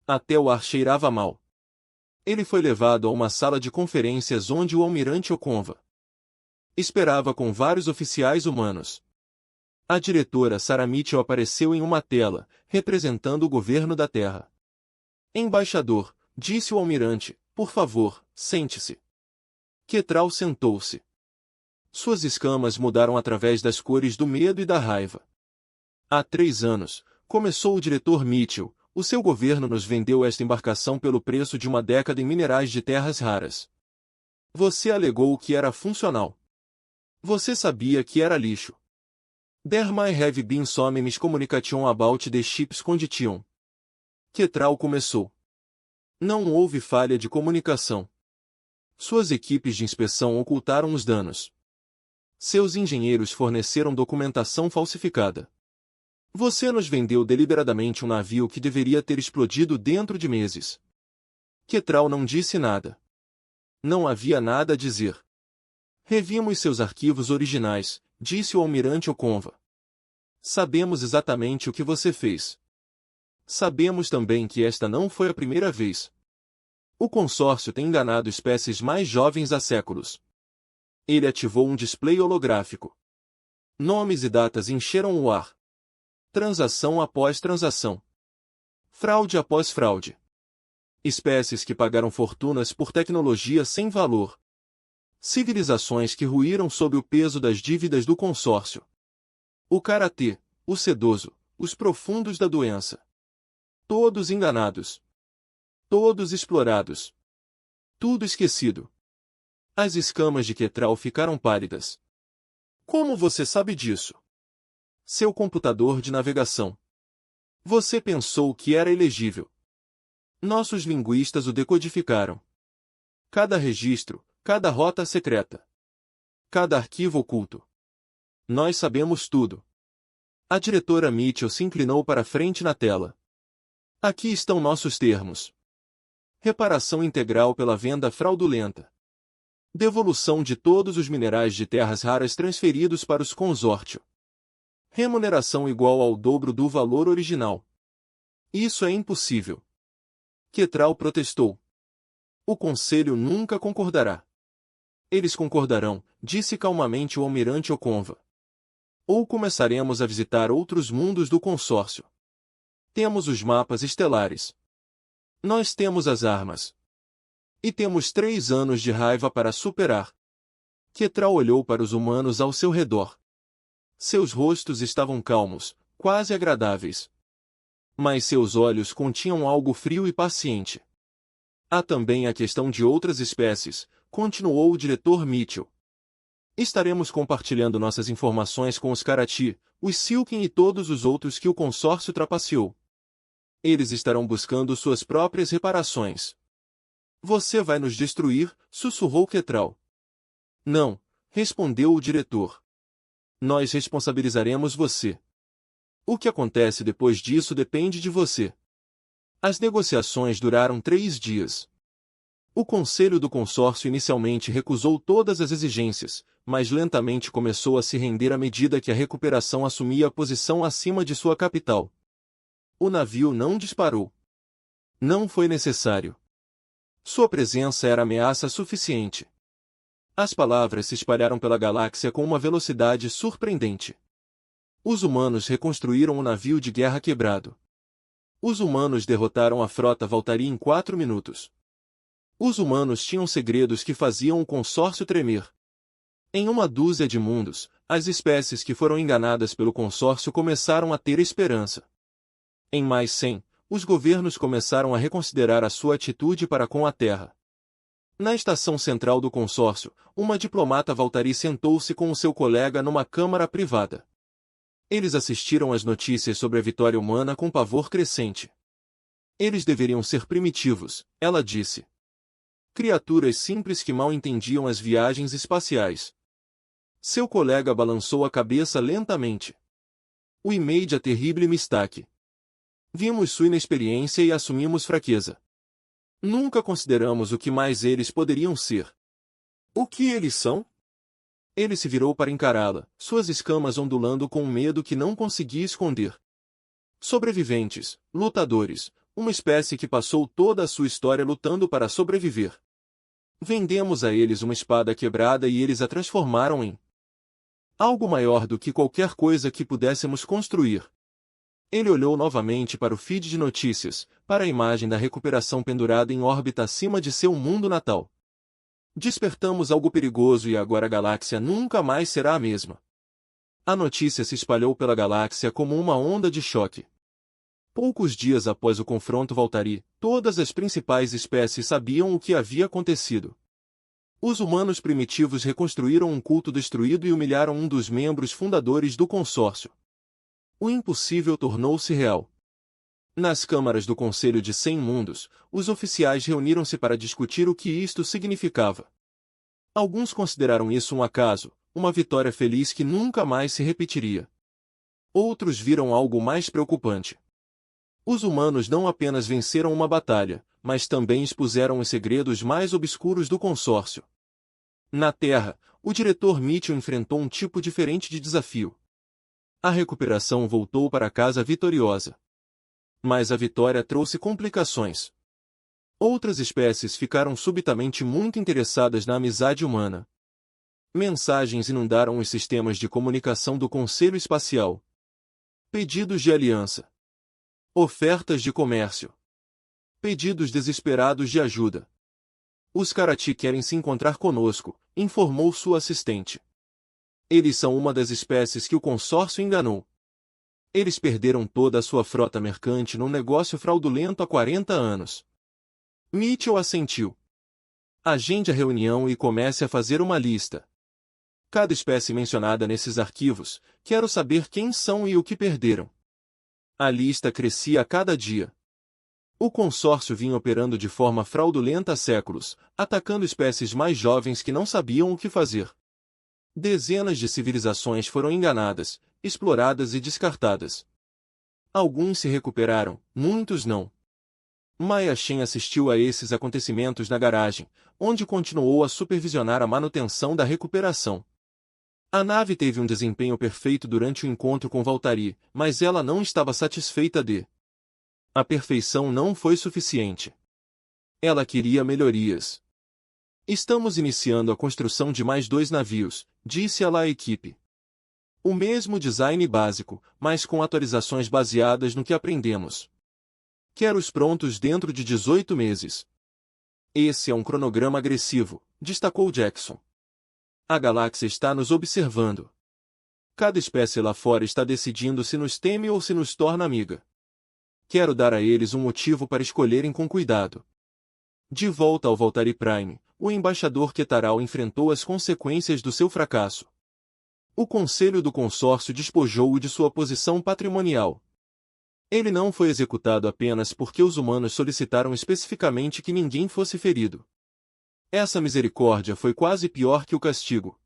Até o ar cheirava mal. Ele foi levado a uma sala de conferências onde o almirante Okonkwo esperava com vários oficiais humanos. A diretora Sarah Mitchell apareceu em uma tela, representando o governo da Terra. Embaixador, disse o almirante, por favor, sente-se. Quetral sentou-se. Suas escamas mudaram através das cores do medo e da raiva. Há 3 anos, começou o diretor Mitchell, o seu governo nos vendeu esta embarcação pelo preço de uma década em minerais de terras raras. Você alegou que era funcional. Você sabia que era lixo. There might have been some miscommunication about the ship's condition. Quetral começou. Não houve falha de comunicação. Suas equipes de inspeção ocultaram os danos. Seus engenheiros forneceram documentação falsificada. Você nos vendeu deliberadamente um navio que deveria ter explodido dentro de meses. Quetral não disse nada. Não havia nada a dizer. Revimos seus arquivos originais, disse o almirante Okonkwo. Sabemos exatamente o que você fez. Sabemos também que esta não foi a primeira vez. O consórcio tem enganado espécies mais jovens há séculos. Ele ativou um display holográfico. Nomes e datas encheram o ar. Transação após transação. Fraude após fraude. Espécies que pagaram fortunas por tecnologia sem valor. Civilizações que ruíram sob o peso das dívidas do consórcio. O karatê, o sedoso, os profundos da doença. Todos enganados. Todos explorados. Tudo esquecido. As escamas de Quetral ficaram pálidas. Como você sabe disso? Seu computador de navegação. Você pensou que era elegível. Nossos linguistas o decodificaram. Cada registro, cada rota secreta. Cada arquivo oculto. Nós sabemos tudo. A diretora Mitchell se inclinou para frente na tela. Aqui estão nossos termos. Reparação integral pela venda fraudulenta. Devolução de todos os minerais de terras raras transferidos para os consórcio. Remuneração igual ao dobro do valor original. Isso é impossível. Quetral protestou. O conselho nunca concordará. Eles concordarão, disse calmamente o almirante Okonva. Ou começaremos a visitar outros mundos do consórcio. Temos os mapas estelares. Nós temos as armas. E temos 3 anos de raiva para superar. Quetral olhou para os humanos ao seu redor. Seus rostos estavam calmos, quase agradáveis. Mas seus olhos continham algo frio e paciente. Há também a questão de outras espécies, continuou o diretor Mitchell. Estaremos compartilhando nossas informações com os Karati, os Silken e todos os outros que o consórcio trapaceou. Eles estarão buscando suas próprias reparações. Você vai nos destruir, sussurrou Quetral. Não, respondeu o diretor. Nós responsabilizaremos você. O que acontece depois disso depende de você. As negociações duraram 3 dias. O conselho do consórcio inicialmente recusou todas as exigências, mas lentamente começou a se render à medida que a recuperação assumia a posição acima de sua capital. O navio não disparou. Não foi necessário. Sua presença era ameaça suficiente. As palavras se espalharam pela galáxia com uma velocidade surpreendente. Os humanos reconstruíram o navio de guerra quebrado. Os humanos derrotaram a frota Valtari em 4 minutos. Os humanos tinham segredos que faziam o consórcio tremer. Em 1 dúzia de mundos, as espécies que foram enganadas pelo consórcio começaram a ter esperança. Em mais 100, os governos começaram a reconsiderar a sua atitude para com a Terra. Na estação central do consórcio, uma diplomata Valtari sentou-se com o seu colega numa câmara privada. Eles assistiram às notícias sobre a vitória humana com pavor crescente. Eles deveriam ser primitivos, ela disse. Criaturas simples que mal entendiam as viagens espaciais. Seu colega balançou a cabeça lentamente. O imédia terrible mistake. Vimos sua inexperiência e assumimos fraqueza. Nunca consideramos o que mais eles poderiam ser. O que eles são? Ele se virou para encará-la, suas escamas ondulando com um medo que não conseguia esconder. Sobreviventes, lutadores, uma espécie que passou toda a sua história lutando para sobreviver. Vendemos a eles uma espada quebrada e eles a transformaram em algo maior do que qualquer coisa que pudéssemos construir. Ele olhou novamente para o feed de notícias, para a imagem da recuperação pendurada em órbita acima de seu mundo natal. Despertamos algo perigoso e agora a galáxia nunca mais será a mesma. A notícia se espalhou pela galáxia como uma onda de choque. Poucos dias após o confronto Valtari, todas as principais espécies sabiam o que havia acontecido. Os humanos primitivos reconstruíram um culto destruído e humilharam um dos membros fundadores do consórcio. O impossível tornou-se real. Nas câmaras do Conselho de 100 Mundos, os oficiais reuniram-se para discutir o que isto significava. Alguns consideraram isso um acaso, uma vitória feliz que nunca mais se repetiria. Outros viram algo mais preocupante. Os humanos não apenas venceram uma batalha, mas também expuseram os segredos mais obscuros do consórcio. Na Terra, o diretor Mitchell enfrentou um tipo diferente de desafio. A recuperação voltou para casa vitoriosa. Mas a vitória trouxe complicações. Outras espécies ficaram subitamente muito interessadas na amizade humana. Mensagens inundaram os sistemas de comunicação do Conselho Espacial. Pedidos de aliança. Ofertas de comércio. Pedidos desesperados de ajuda. Os Karati querem se encontrar conosco, informou sua assistente. Eles são uma das espécies que o consórcio enganou. Eles perderam toda a sua frota mercante num negócio fraudulento há 40 anos. Mitchell assentiu. Agende a reunião e comece a fazer uma lista. Cada espécie mencionada nesses arquivos, quero saber quem são e o que perderam. A lista crescia a cada dia. O consórcio vinha operando de forma fraudulenta há séculos, atacando espécies mais jovens que não sabiam o que fazer. Dezenas de civilizações foram enganadas, exploradas e descartadas. Alguns se recuperaram, muitos não. Maya Chen assistiu a esses acontecimentos na garagem, onde continuou a supervisionar a manutenção da recuperação. A nave teve um desempenho perfeito durante o encontro com Valtari, mas ela não estava satisfeita A perfeição não foi suficiente. Ela queria melhorias. Estamos iniciando a construção de mais 2 navios, disse ela à equipe. O mesmo design básico, mas com atualizações baseadas no que aprendemos. Quero-os prontos dentro de 18 meses. Esse é um cronograma agressivo, destacou Jackson. A galáxia está nos observando. Cada espécie lá fora está decidindo se nos teme ou se nos torna amiga. Quero dar a eles um motivo para escolherem com cuidado. De volta ao Valtari Prime, o embaixador Quetaral enfrentou as consequências do seu fracasso. O conselho do consórcio despojou-o de sua posição patrimonial. Ele não foi executado apenas porque os humanos solicitaram especificamente que ninguém fosse ferido. Essa misericórdia foi quase pior que o castigo.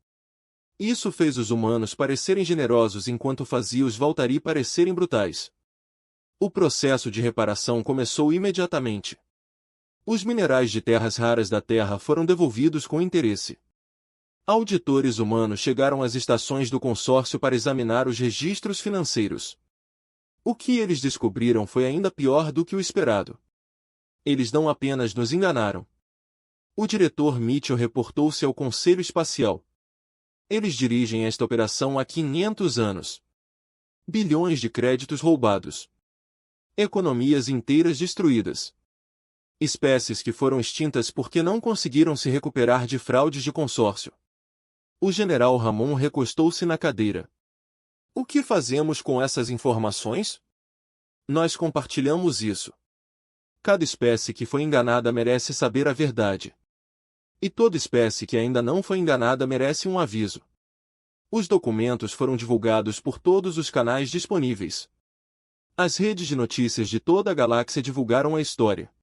Isso fez os humanos parecerem generosos enquanto fazia os Valtari parecerem brutais. O processo de reparação começou imediatamente. Os minerais de terras raras da Terra foram devolvidos com interesse. Auditores humanos chegaram às estações do consórcio para examinar os registros financeiros. O que eles descobriram foi ainda pior do que o esperado. Eles não apenas nos enganaram. O diretor Mitchell reportou-se ao Conselho Espacial. Eles dirigem esta operação há 500 anos. Bilhões de créditos roubados. Economias inteiras destruídas. Espécies que foram extintas porque não conseguiram se recuperar de fraudes de consórcio. O general Ramon recostou-se na cadeira. O que fazemos com essas informações? Nós compartilhamos isso. Cada espécie que foi enganada merece saber a verdade. E toda espécie que ainda não foi enganada merece um aviso. Os documentos foram divulgados por todos os canais disponíveis. As redes de notícias de toda a galáxia divulgaram a história.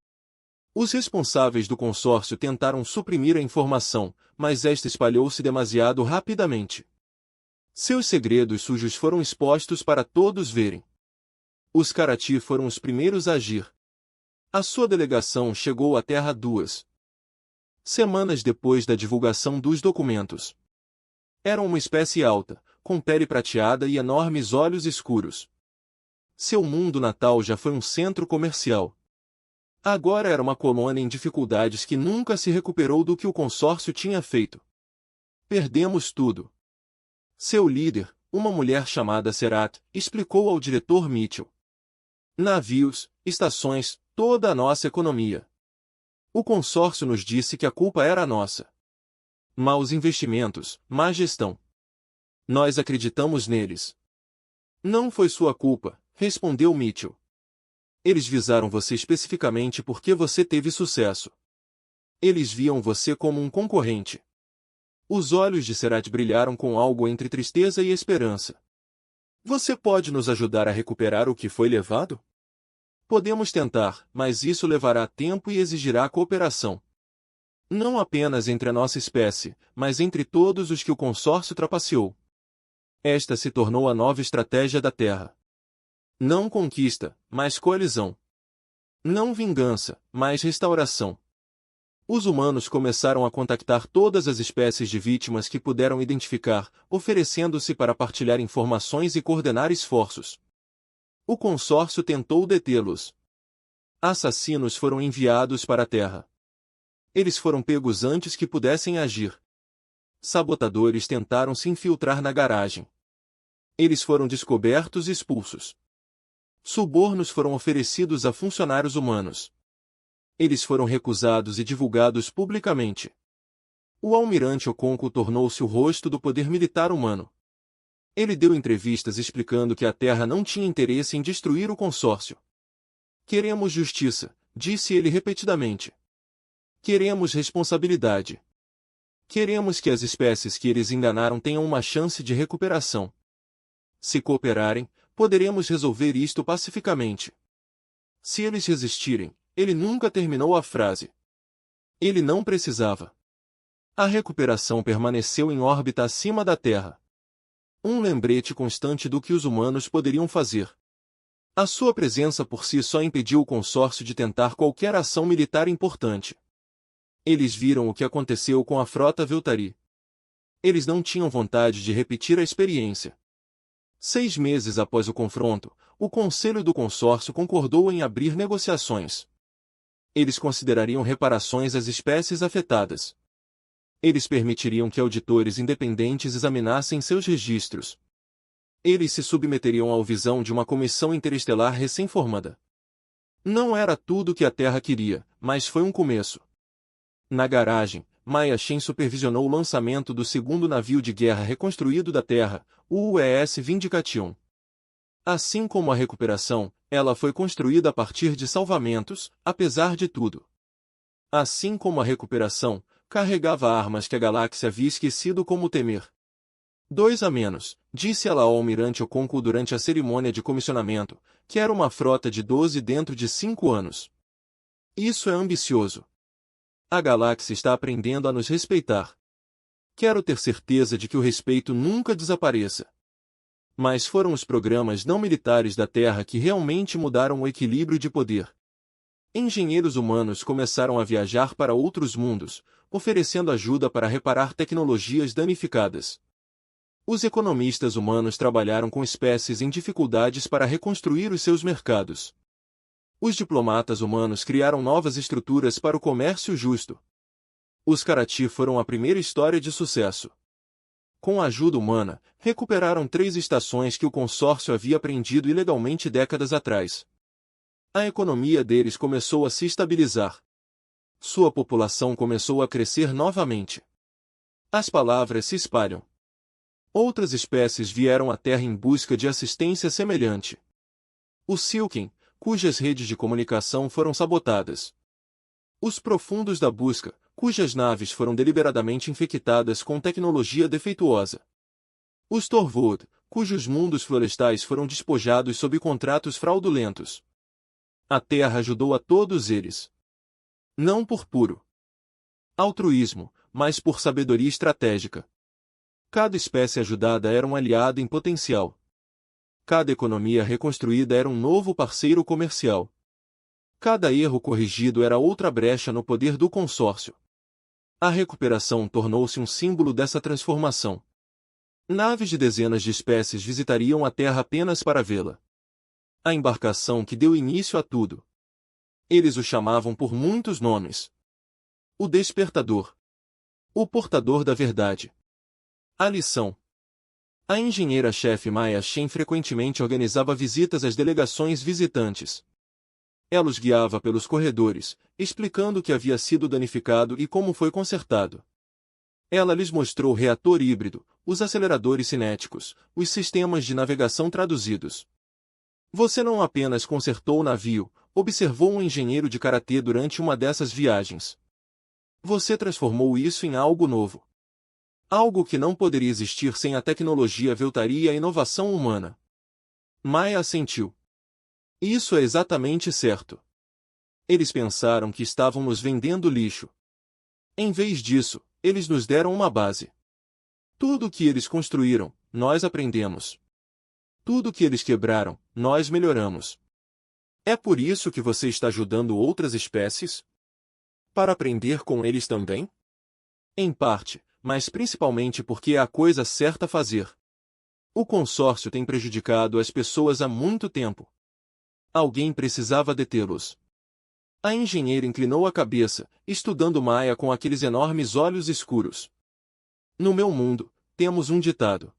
Os responsáveis do consórcio tentaram suprimir a informação, mas esta espalhou-se demasiado rapidamente. Seus segredos sujos foram expostos para todos verem. Os Karati foram os primeiros a agir. A sua delegação chegou à Terra 2 semanas depois da divulgação dos documentos. Eram uma espécie alta, com pele prateada e enormes olhos escuros. Seu mundo natal já foi um centro comercial. Agora era uma colônia em dificuldades que nunca se recuperou do que o consórcio tinha feito. Perdemos tudo. Seu líder, uma mulher chamada Serat, explicou ao diretor Mitchell. Navios, estações, toda a nossa economia. O consórcio nos disse que a culpa era nossa. Maus investimentos, má gestão. Nós acreditamos neles. Não foi sua culpa, respondeu Mitchell. Eles visaram você especificamente porque você teve sucesso. Eles viam você como um concorrente. Os olhos de Serat brilharam com algo entre tristeza e esperança. Você pode nos ajudar a recuperar o que foi levado? Podemos tentar, mas isso levará tempo e exigirá cooperação. Não apenas entre a nossa espécie, mas entre todos os que o consórcio trapaceou. Esta se tornou a nova estratégia da Terra. Não conquista, mas coalizão. Não vingança, mas restauração. Os humanos começaram a contactar todas as espécies de vítimas que puderam identificar, oferecendo-se para partilhar informações e coordenar esforços. O consórcio tentou detê-los. Assassinos foram enviados para a Terra. Eles foram pegos antes que pudessem agir. Sabotadores tentaram se infiltrar na garagem. Eles foram descobertos e expulsos. Subornos foram oferecidos a funcionários humanos. Eles foram recusados e divulgados publicamente. O almirante Okonkwo tornou-se o rosto do poder militar humano. Ele deu entrevistas explicando que a Terra não tinha interesse em destruir o consórcio. Queremos justiça, disse ele repetidamente. Queremos responsabilidade. Queremos que as espécies que eles enganaram tenham uma chance de recuperação. Se cooperarem, poderemos resolver isto pacificamente. Se eles resistirem, ele nunca terminou a frase. Ele não precisava. A recuperação permaneceu em órbita acima da Terra. Um lembrete constante do que os humanos poderiam fazer. A sua presença por si só impediu o consórcio de tentar qualquer ação militar importante. Eles viram o que aconteceu com a frota Veltari. Eles não tinham vontade de repetir a experiência. 6 meses após o confronto, o Conselho do Consórcio concordou em abrir negociações. Eles considerariam reparações às espécies afetadas. Eles permitiriam que auditores independentes examinassem seus registros. Eles se submeteriam à visão de uma comissão interestelar recém-formada. Não era tudo o que a Terra queria, mas foi um começo. Na garagem, Maya Chen supervisionou o lançamento do segundo navio de guerra reconstruído da Terra, o UES Vindication. Assim como a recuperação, ela foi construída a partir de salvamentos, apesar de tudo. Assim como a recuperação, carregava armas que a galáxia havia esquecido como temer. 2 a menos, disse ela ao almirante Okonkwo durante a cerimônia de comissionamento, que era uma frota de 12 dentro de 5 anos. Isso é ambicioso. A galáxia está aprendendo a nos respeitar. Quero ter certeza de que o respeito nunca desapareça. Mas foram os programas não militares da Terra que realmente mudaram o equilíbrio de poder. Engenheiros humanos começaram a viajar para outros mundos, oferecendo ajuda para reparar tecnologias danificadas. Os economistas humanos trabalharam com espécies em dificuldades para reconstruir os seus mercados. Os diplomatas humanos criaram novas estruturas para o comércio justo. Os Karati foram a primeira história de sucesso. Com a ajuda humana, recuperaram 3 estações que o consórcio havia apreendido ilegalmente décadas atrás. A economia deles começou a se estabilizar. Sua população começou a crescer novamente. As palavras se espalham. Outras espécies vieram à Terra em busca de assistência semelhante. Os Silken, cujas redes de comunicação foram sabotadas. Os Profundos da Busca, cujas naves foram deliberadamente infectadas com tecnologia defeituosa. Os Torvald, cujos mundos florestais foram despojados sob contratos fraudulentos. A Terra ajudou a todos eles. Não por puro altruísmo, mas por sabedoria estratégica. Cada espécie ajudada era um aliado em potencial. Cada economia reconstruída era um novo parceiro comercial. Cada erro corrigido era outra brecha no poder do consórcio. A recuperação tornou-se um símbolo dessa transformação. Naves de dezenas de espécies visitariam a Terra apenas para vê-la. A embarcação que deu início a tudo. Eles o chamavam por muitos nomes. O Despertador. O Portador da Verdade. A Lição. A engenheira-chefe Maya Chen frequentemente organizava visitas às delegações visitantes. Ela os guiava pelos corredores, explicando o que havia sido danificado e como foi consertado. Ela lhes mostrou o reator híbrido, os aceleradores cinéticos, os sistemas de navegação traduzidos. Você não apenas consertou o navio, observou um engenheiro de karatê durante uma dessas viagens. Você transformou isso em algo novo. Algo que não poderia existir sem a tecnologia Veltari e a inovação humana. Maya assentiu. Isso é exatamente certo. Eles pensaram que estavam nos vendendo lixo. Em vez disso, eles nos deram uma base. Tudo o que eles construíram, nós aprendemos. Tudo o que eles quebraram, nós melhoramos. É por isso que você está ajudando outras espécies? Para aprender com eles também? Em parte, mas principalmente porque é a coisa certa a fazer. O consórcio tem prejudicado as pessoas há muito tempo. Alguém precisava detê-los. A engenheira inclinou a cabeça, estudando Maya com aqueles enormes olhos escuros. No meu mundo, temos um ditado.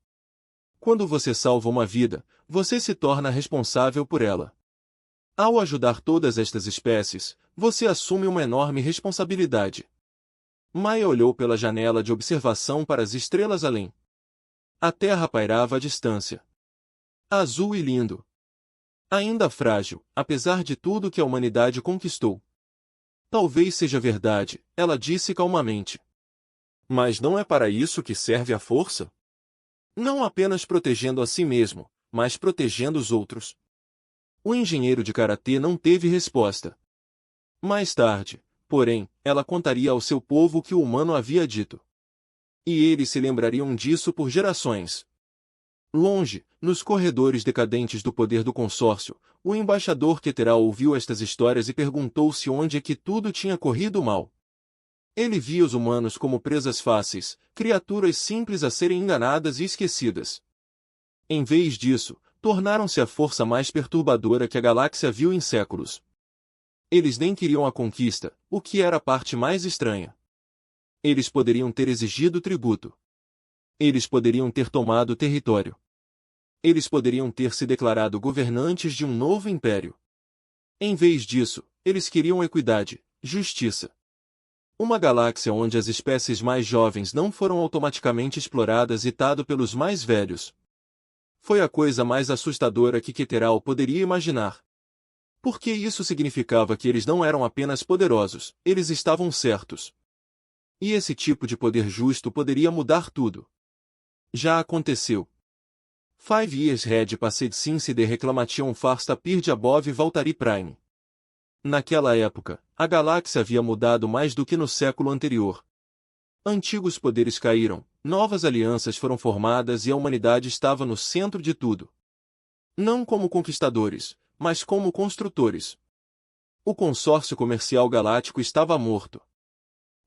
Quando você salva uma vida, você se torna responsável por ela. Ao ajudar todas estas espécies, você assume uma enorme responsabilidade. Maya olhou pela janela de observação para as estrelas além. A Terra pairava à distância. Azul e lindo. Ainda frágil, apesar de tudo que a humanidade conquistou. Talvez seja verdade, ela disse calmamente. Mas não é para isso que serve a força? Não apenas protegendo a si mesmo, mas protegendo os outros. O engenheiro de karatê não teve resposta. Mais tarde, porém, ela contaria ao seu povo o que o humano havia dito. E eles se lembrariam disso por gerações. Longe, nos corredores decadentes do poder do consórcio, o embaixador Keteral ouviu estas histórias e perguntou-se onde é que tudo tinha corrido mal. Ele via os humanos como presas fáceis, criaturas simples a serem enganadas e esquecidas. Em vez disso, tornaram-se a força mais perturbadora que a galáxia viu em séculos. Eles nem queriam a conquista, o que era a parte mais estranha. Eles poderiam ter exigido tributo. Eles poderiam ter tomado território. Eles poderiam ter se declarado governantes de um novo império. Em vez disso, eles queriam equidade, justiça. Uma galáxia onde as espécies mais jovens não foram automaticamente exploradas e tado pelos mais velhos. Foi a coisa mais assustadora que Keteral poderia imaginar. Porque isso significava que eles não eram apenas poderosos, eles estavam certos. E esse tipo de poder justo poderia mudar tudo. Já aconteceu. 5 years had passed since the reclamation first appeared above Valtteri Prime. Naquela época, a galáxia havia mudado mais do que no século anterior. Antigos poderes caíram, novas alianças foram formadas e a humanidade estava no centro de tudo. Não como conquistadores, mas como construtores. O consórcio comercial galáctico estava morto.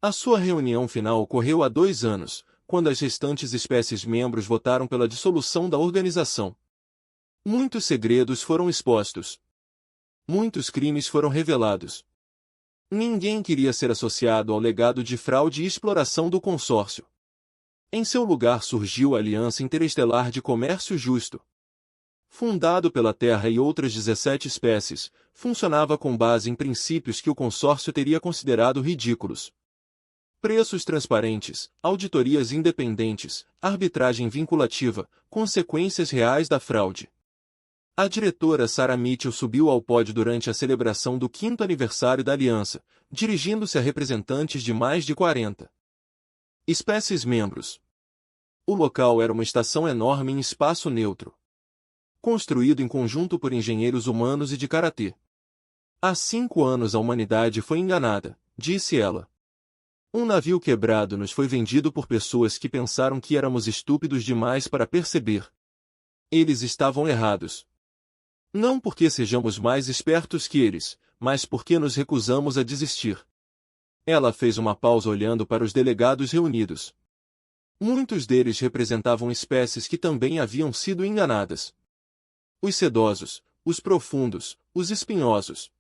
A sua reunião final ocorreu há 2 anos, quando as restantes espécies membros votaram pela dissolução da organização. Muitos segredos foram expostos. Muitos crimes foram revelados. Ninguém queria ser associado ao legado de fraude e exploração do consórcio. Em seu lugar surgiu a Aliança Interestelar de Comércio Justo. Fundado pela Terra e outras 17 espécies, funcionava com base em princípios que o consórcio teria considerado ridículos. Preços transparentes, auditorias independentes, arbitragem vinculativa, consequências reais da fraude. A diretora Sarah Mitchell subiu ao pódio durante a celebração do 5º aniversário da Aliança, dirigindo-se a representantes de mais de 40 espécies membros. O local era uma estação enorme em espaço neutro. Construído em conjunto por engenheiros humanos e de karatê. Há 5 anos a humanidade foi enganada, disse ela. Um navio quebrado nos foi vendido por pessoas que pensaram que éramos estúpidos demais para perceber. Eles estavam errados. Não porque sejamos mais espertos que eles, mas porque nos recusamos a desistir. Ela fez uma pausa olhando para os delegados reunidos. Muitos deles representavam espécies que também haviam sido enganadas. Os sedosos, os profundos, os espinhosos.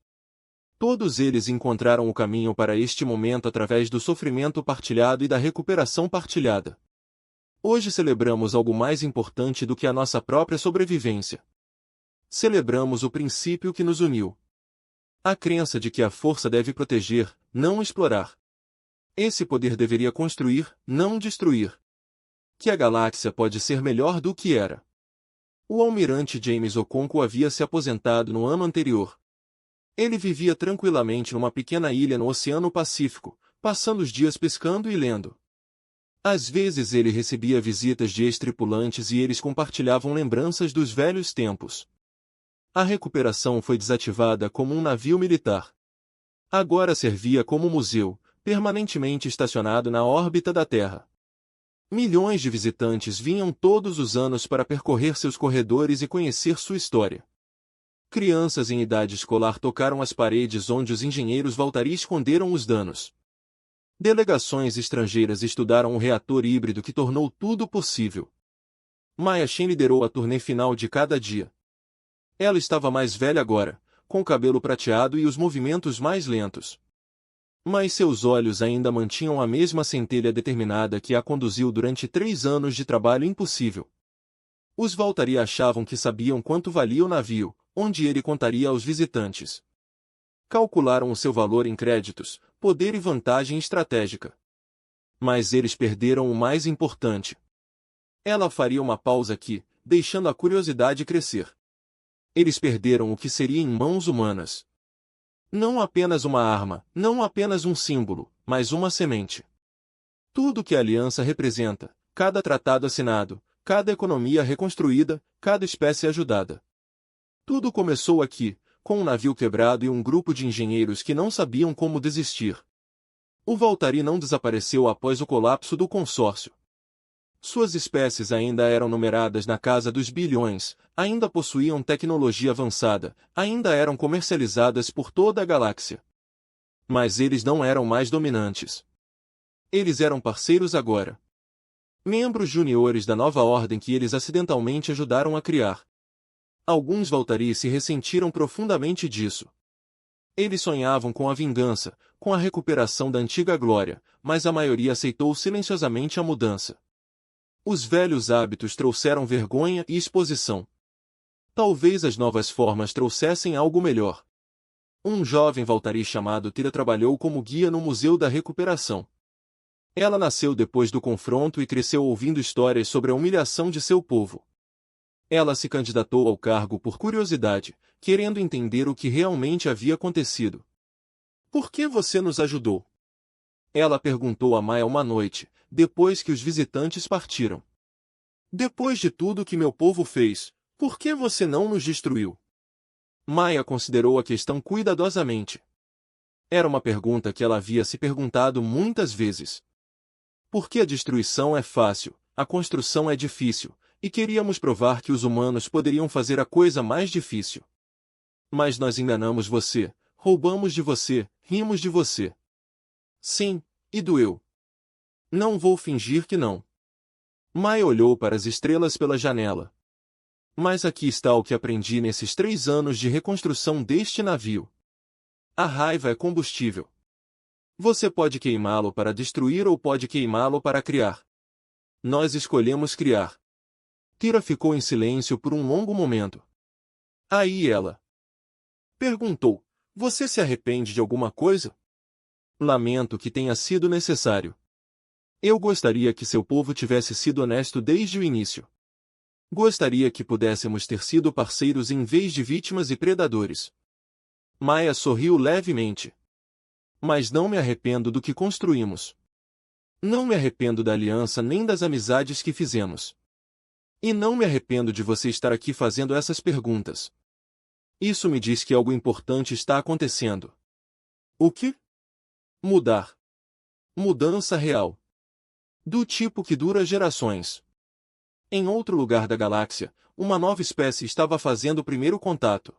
Todos eles encontraram o caminho para este momento através do sofrimento partilhado e da recuperação partilhada. Hoje celebramos algo mais importante do que a nossa própria sobrevivência. Celebramos o princípio que nos uniu. A crença de que a força deve proteger, não explorar. Esse poder deveria construir, não destruir. Que a galáxia pode ser melhor do que era. O almirante James Okonkwo havia se aposentado no ano anterior. Ele vivia tranquilamente numa pequena ilha no Oceano Pacífico, passando os dias pescando e lendo. Às vezes ele recebia visitas de ex-tripulantes e eles compartilhavam lembranças dos velhos tempos. A recuperação foi desativada como um navio militar. Agora servia como museu, permanentemente estacionado na órbita da Terra. Milhões de visitantes vinham todos os anos para percorrer seus corredores e conhecer sua história. Crianças em idade escolar tocaram as paredes onde os engenheiros Valtteri esconderam os danos. Delegações estrangeiras estudaram o reator híbrido que tornou tudo possível. Maya Chen liderou a turnê final de cada dia. Ela estava mais velha agora, com o cabelo prateado e os movimentos mais lentos. Mas seus olhos ainda mantinham a mesma centelha determinada que a conduziu durante 3 anos de trabalho impossível. Os Valtari achavam que sabiam quanto valia o navio, onde ele contaria aos visitantes. Calcularam o seu valor em créditos, poder e vantagem estratégica. Mas eles perderam o mais importante. Ela faria uma pausa aqui, deixando a curiosidade crescer. Eles perderam o que seria em mãos humanas. Não apenas uma arma, não apenas um símbolo, mas uma semente. Tudo que a aliança representa, cada tratado assinado, cada economia reconstruída, cada espécie ajudada. Tudo começou aqui, com um navio quebrado e um grupo de engenheiros que não sabiam como desistir. O Valtari não desapareceu após o colapso do consórcio. Suas espécies ainda eram numeradas na casa dos bilhões, ainda possuíam tecnologia avançada, ainda eram comercializadas por toda a galáxia. Mas eles não eram mais dominantes. Eles eram parceiros agora. Membros juniores da nova ordem que eles acidentalmente ajudaram a criar. Alguns Valtari se ressentiram profundamente disso. Eles sonhavam com a vingança, com a recuperação da antiga glória, mas a maioria aceitou silenciosamente a mudança. Os velhos hábitos trouxeram vergonha e exposição. Talvez as novas formas trouxessem algo melhor. Um jovem Valtari chamado Tira trabalhou como guia no Museu da Recuperação. Ela nasceu depois do confronto e cresceu ouvindo histórias sobre a humilhação de seu povo. Ela se candidatou ao cargo por curiosidade, querendo entender o que realmente havia acontecido. Por que você nos ajudou? Ela perguntou a Maia uma noite, depois que os visitantes partiram. Depois de tudo que meu povo fez, por que você não nos destruiu? Maia considerou a questão cuidadosamente. Era uma pergunta que ela havia se perguntado muitas vezes. Porque a destruição é fácil, a construção é difícil, e queríamos provar que os humanos poderiam fazer a coisa mais difícil. Mas nós enganamos você, roubamos de você, rimos de você. Sim, e doeu. Não vou fingir que não. Maia olhou para as estrelas pela janela. Mas aqui está o que aprendi nesses 3 anos de reconstrução deste navio. A raiva é combustível. Você pode queimá-lo para destruir ou pode queimá-lo para criar. Nós escolhemos criar. Tira ficou em silêncio por um longo momento. Aí ela perguntou, você se arrepende de alguma coisa? Lamento que tenha sido necessário. Eu gostaria que seu povo tivesse sido honesto desde o início. Gostaria que pudéssemos ter sido parceiros em vez de vítimas e predadores. Maia sorriu levemente. Mas não me arrependo do que construímos. Não me arrependo da aliança nem das amizades que fizemos. E não me arrependo de você estar aqui fazendo essas perguntas. Isso me diz que algo importante está acontecendo. O que? Mudar. Mudança real. Do tipo que dura gerações. Em outro lugar da galáxia, uma nova espécie estava fazendo o primeiro contato.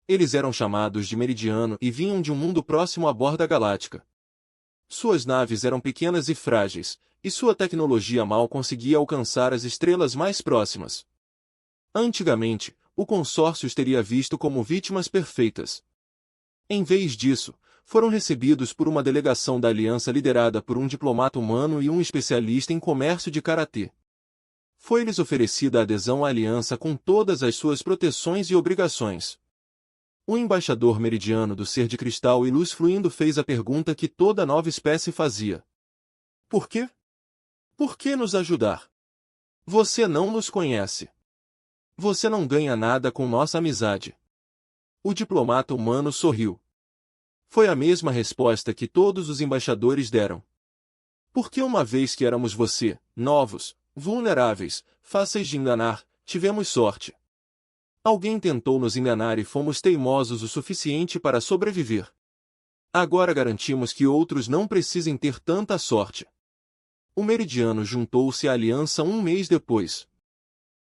Eles eram chamados de Meridiano e vinham de um mundo próximo à borda galáctica. Suas naves eram pequenas e frágeis, e sua tecnologia mal conseguia alcançar as estrelas mais próximas. Antigamente, o consórcio os teria visto como vítimas perfeitas. Em vez disso, foram recebidos por uma delegação da aliança liderada por um diplomata humano e um especialista em comércio de karatê. Foi-lhes oferecida a adesão à aliança com todas as suas proteções e obrigações. O embaixador meridiano do ser de cristal e luz fluindo fez a pergunta que toda nova espécie fazia. Por quê? Por que nos ajudar? Você não nos conhece. Você não ganha nada com nossa amizade. O diplomata humano sorriu. Foi a mesma resposta que todos os embaixadores deram. Porque uma vez que éramos você, novos, vulneráveis, fáceis de enganar, tivemos sorte. Alguém tentou nos enganar e fomos teimosos o suficiente para sobreviver. Agora garantimos que outros não precisem ter tanta sorte. O Meridiano juntou-se à aliança um mês depois.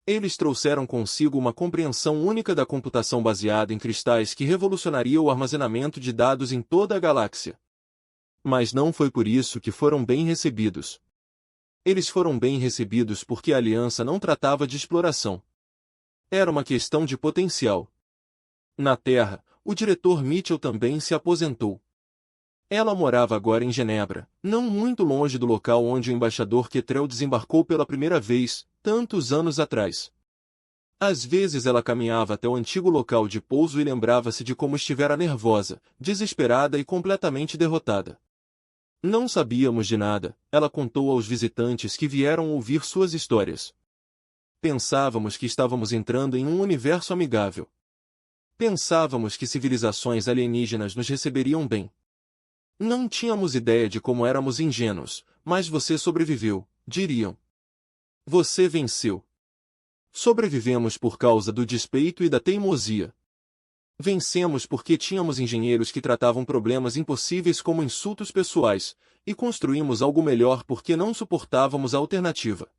Eles trouxeram consigo uma compreensão única da computação baseada em cristais que revolucionaria o armazenamento de dados em toda a galáxia. Mas não foi por isso que foram bem recebidos. Eles foram bem recebidos porque a aliança não tratava de exploração. Era uma questão de potencial. Na Terra, o diretor Mitchell também se aposentou. Ela morava agora em Genebra, não muito longe do local onde o embaixador Quetrel desembarcou pela primeira vez, tantos anos atrás. Às vezes ela caminhava até o antigo local de pouso e lembrava-se de como estivera nervosa, desesperada e completamente derrotada. Não sabíamos de nada, ela contou aos visitantes que vieram ouvir suas histórias. Pensávamos que estávamos entrando em um universo amigável. Pensávamos que civilizações alienígenas nos receberiam bem. Não tínhamos ideia de como éramos ingênuos, mas você sobreviveu, diriam. Você venceu. Sobrevivemos por causa do despeito e da teimosia. Vencemos porque tínhamos engenheiros que tratavam problemas impossíveis como insultos pessoais, e construímos algo melhor porque não suportávamos a alternativa.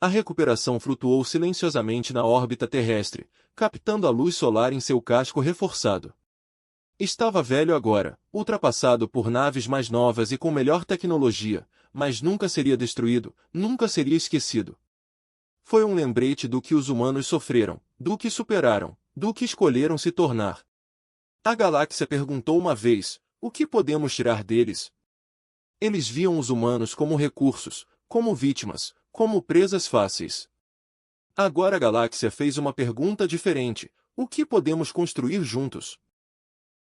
A recuperação flutuou silenciosamente na órbita terrestre, captando a luz solar em seu casco reforçado. Estava velho agora, ultrapassado por naves mais novas e com melhor tecnologia, mas nunca seria destruído, nunca seria esquecido. Foi um lembrete do que os humanos sofreram, do que superaram, do que escolheram se tornar. A galáxia perguntou uma vez, o que podemos tirar deles? Eles viam os humanos como recursos, como vítimas, como presas fáceis. Agora a galáxia fez uma pergunta diferente, o que podemos construir juntos?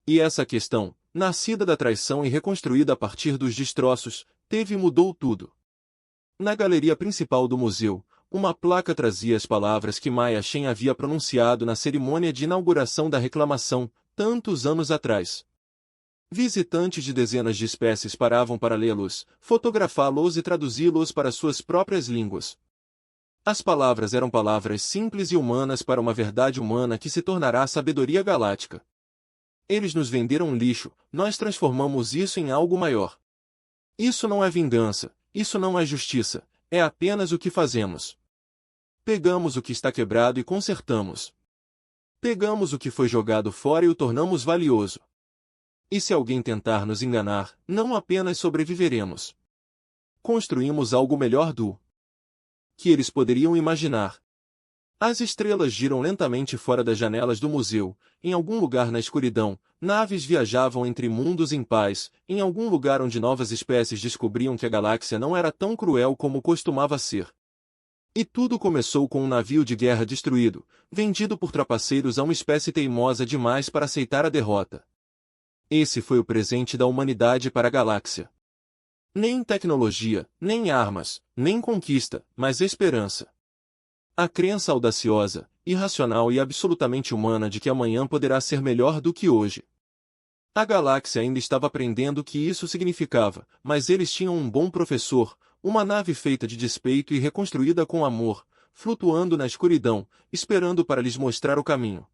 E essa questão, nascida da traição e reconstruída a partir dos destroços, teve e mudou tudo. Na galeria principal do museu, uma placa trazia as palavras que Maya Chen havia pronunciado na cerimônia de inauguração da reclamação, tantos anos atrás. Visitantes de dezenas de espécies paravam para lê-los, fotografá-los e traduzi-los para suas próprias línguas. As palavras eram palavras simples e humanas para uma verdade humana que se tornará sabedoria galáctica. Eles nos venderam lixo, nós transformamos isso em algo maior. Isso não é vingança, isso não é justiça, é apenas o que fazemos. Pegamos o que está quebrado e consertamos. Pegamos o que foi jogado fora e o tornamos valioso. E se alguém tentar nos enganar, não apenas sobreviveremos. Construímos algo melhor do que eles poderiam imaginar. As estrelas giram lentamente fora das janelas do museu, em algum lugar na escuridão, naves viajavam entre mundos em paz, em algum lugar onde novas espécies descobriam que a galáxia não era tão cruel como costumava ser. E tudo começou com um navio de guerra destruído, vendido por trapaceiros a uma espécie teimosa demais para aceitar a derrota. Esse foi o presente da humanidade para a galáxia. Nem tecnologia, nem armas, nem conquista, mas esperança. A crença audaciosa, irracional e absolutamente humana de que amanhã poderá ser melhor do que hoje. A galáxia ainda estava aprendendo o que isso significava, mas eles tinham um bom professor, uma nave feita de despeito e reconstruída com amor, flutuando na escuridão, esperando para lhes mostrar o caminho.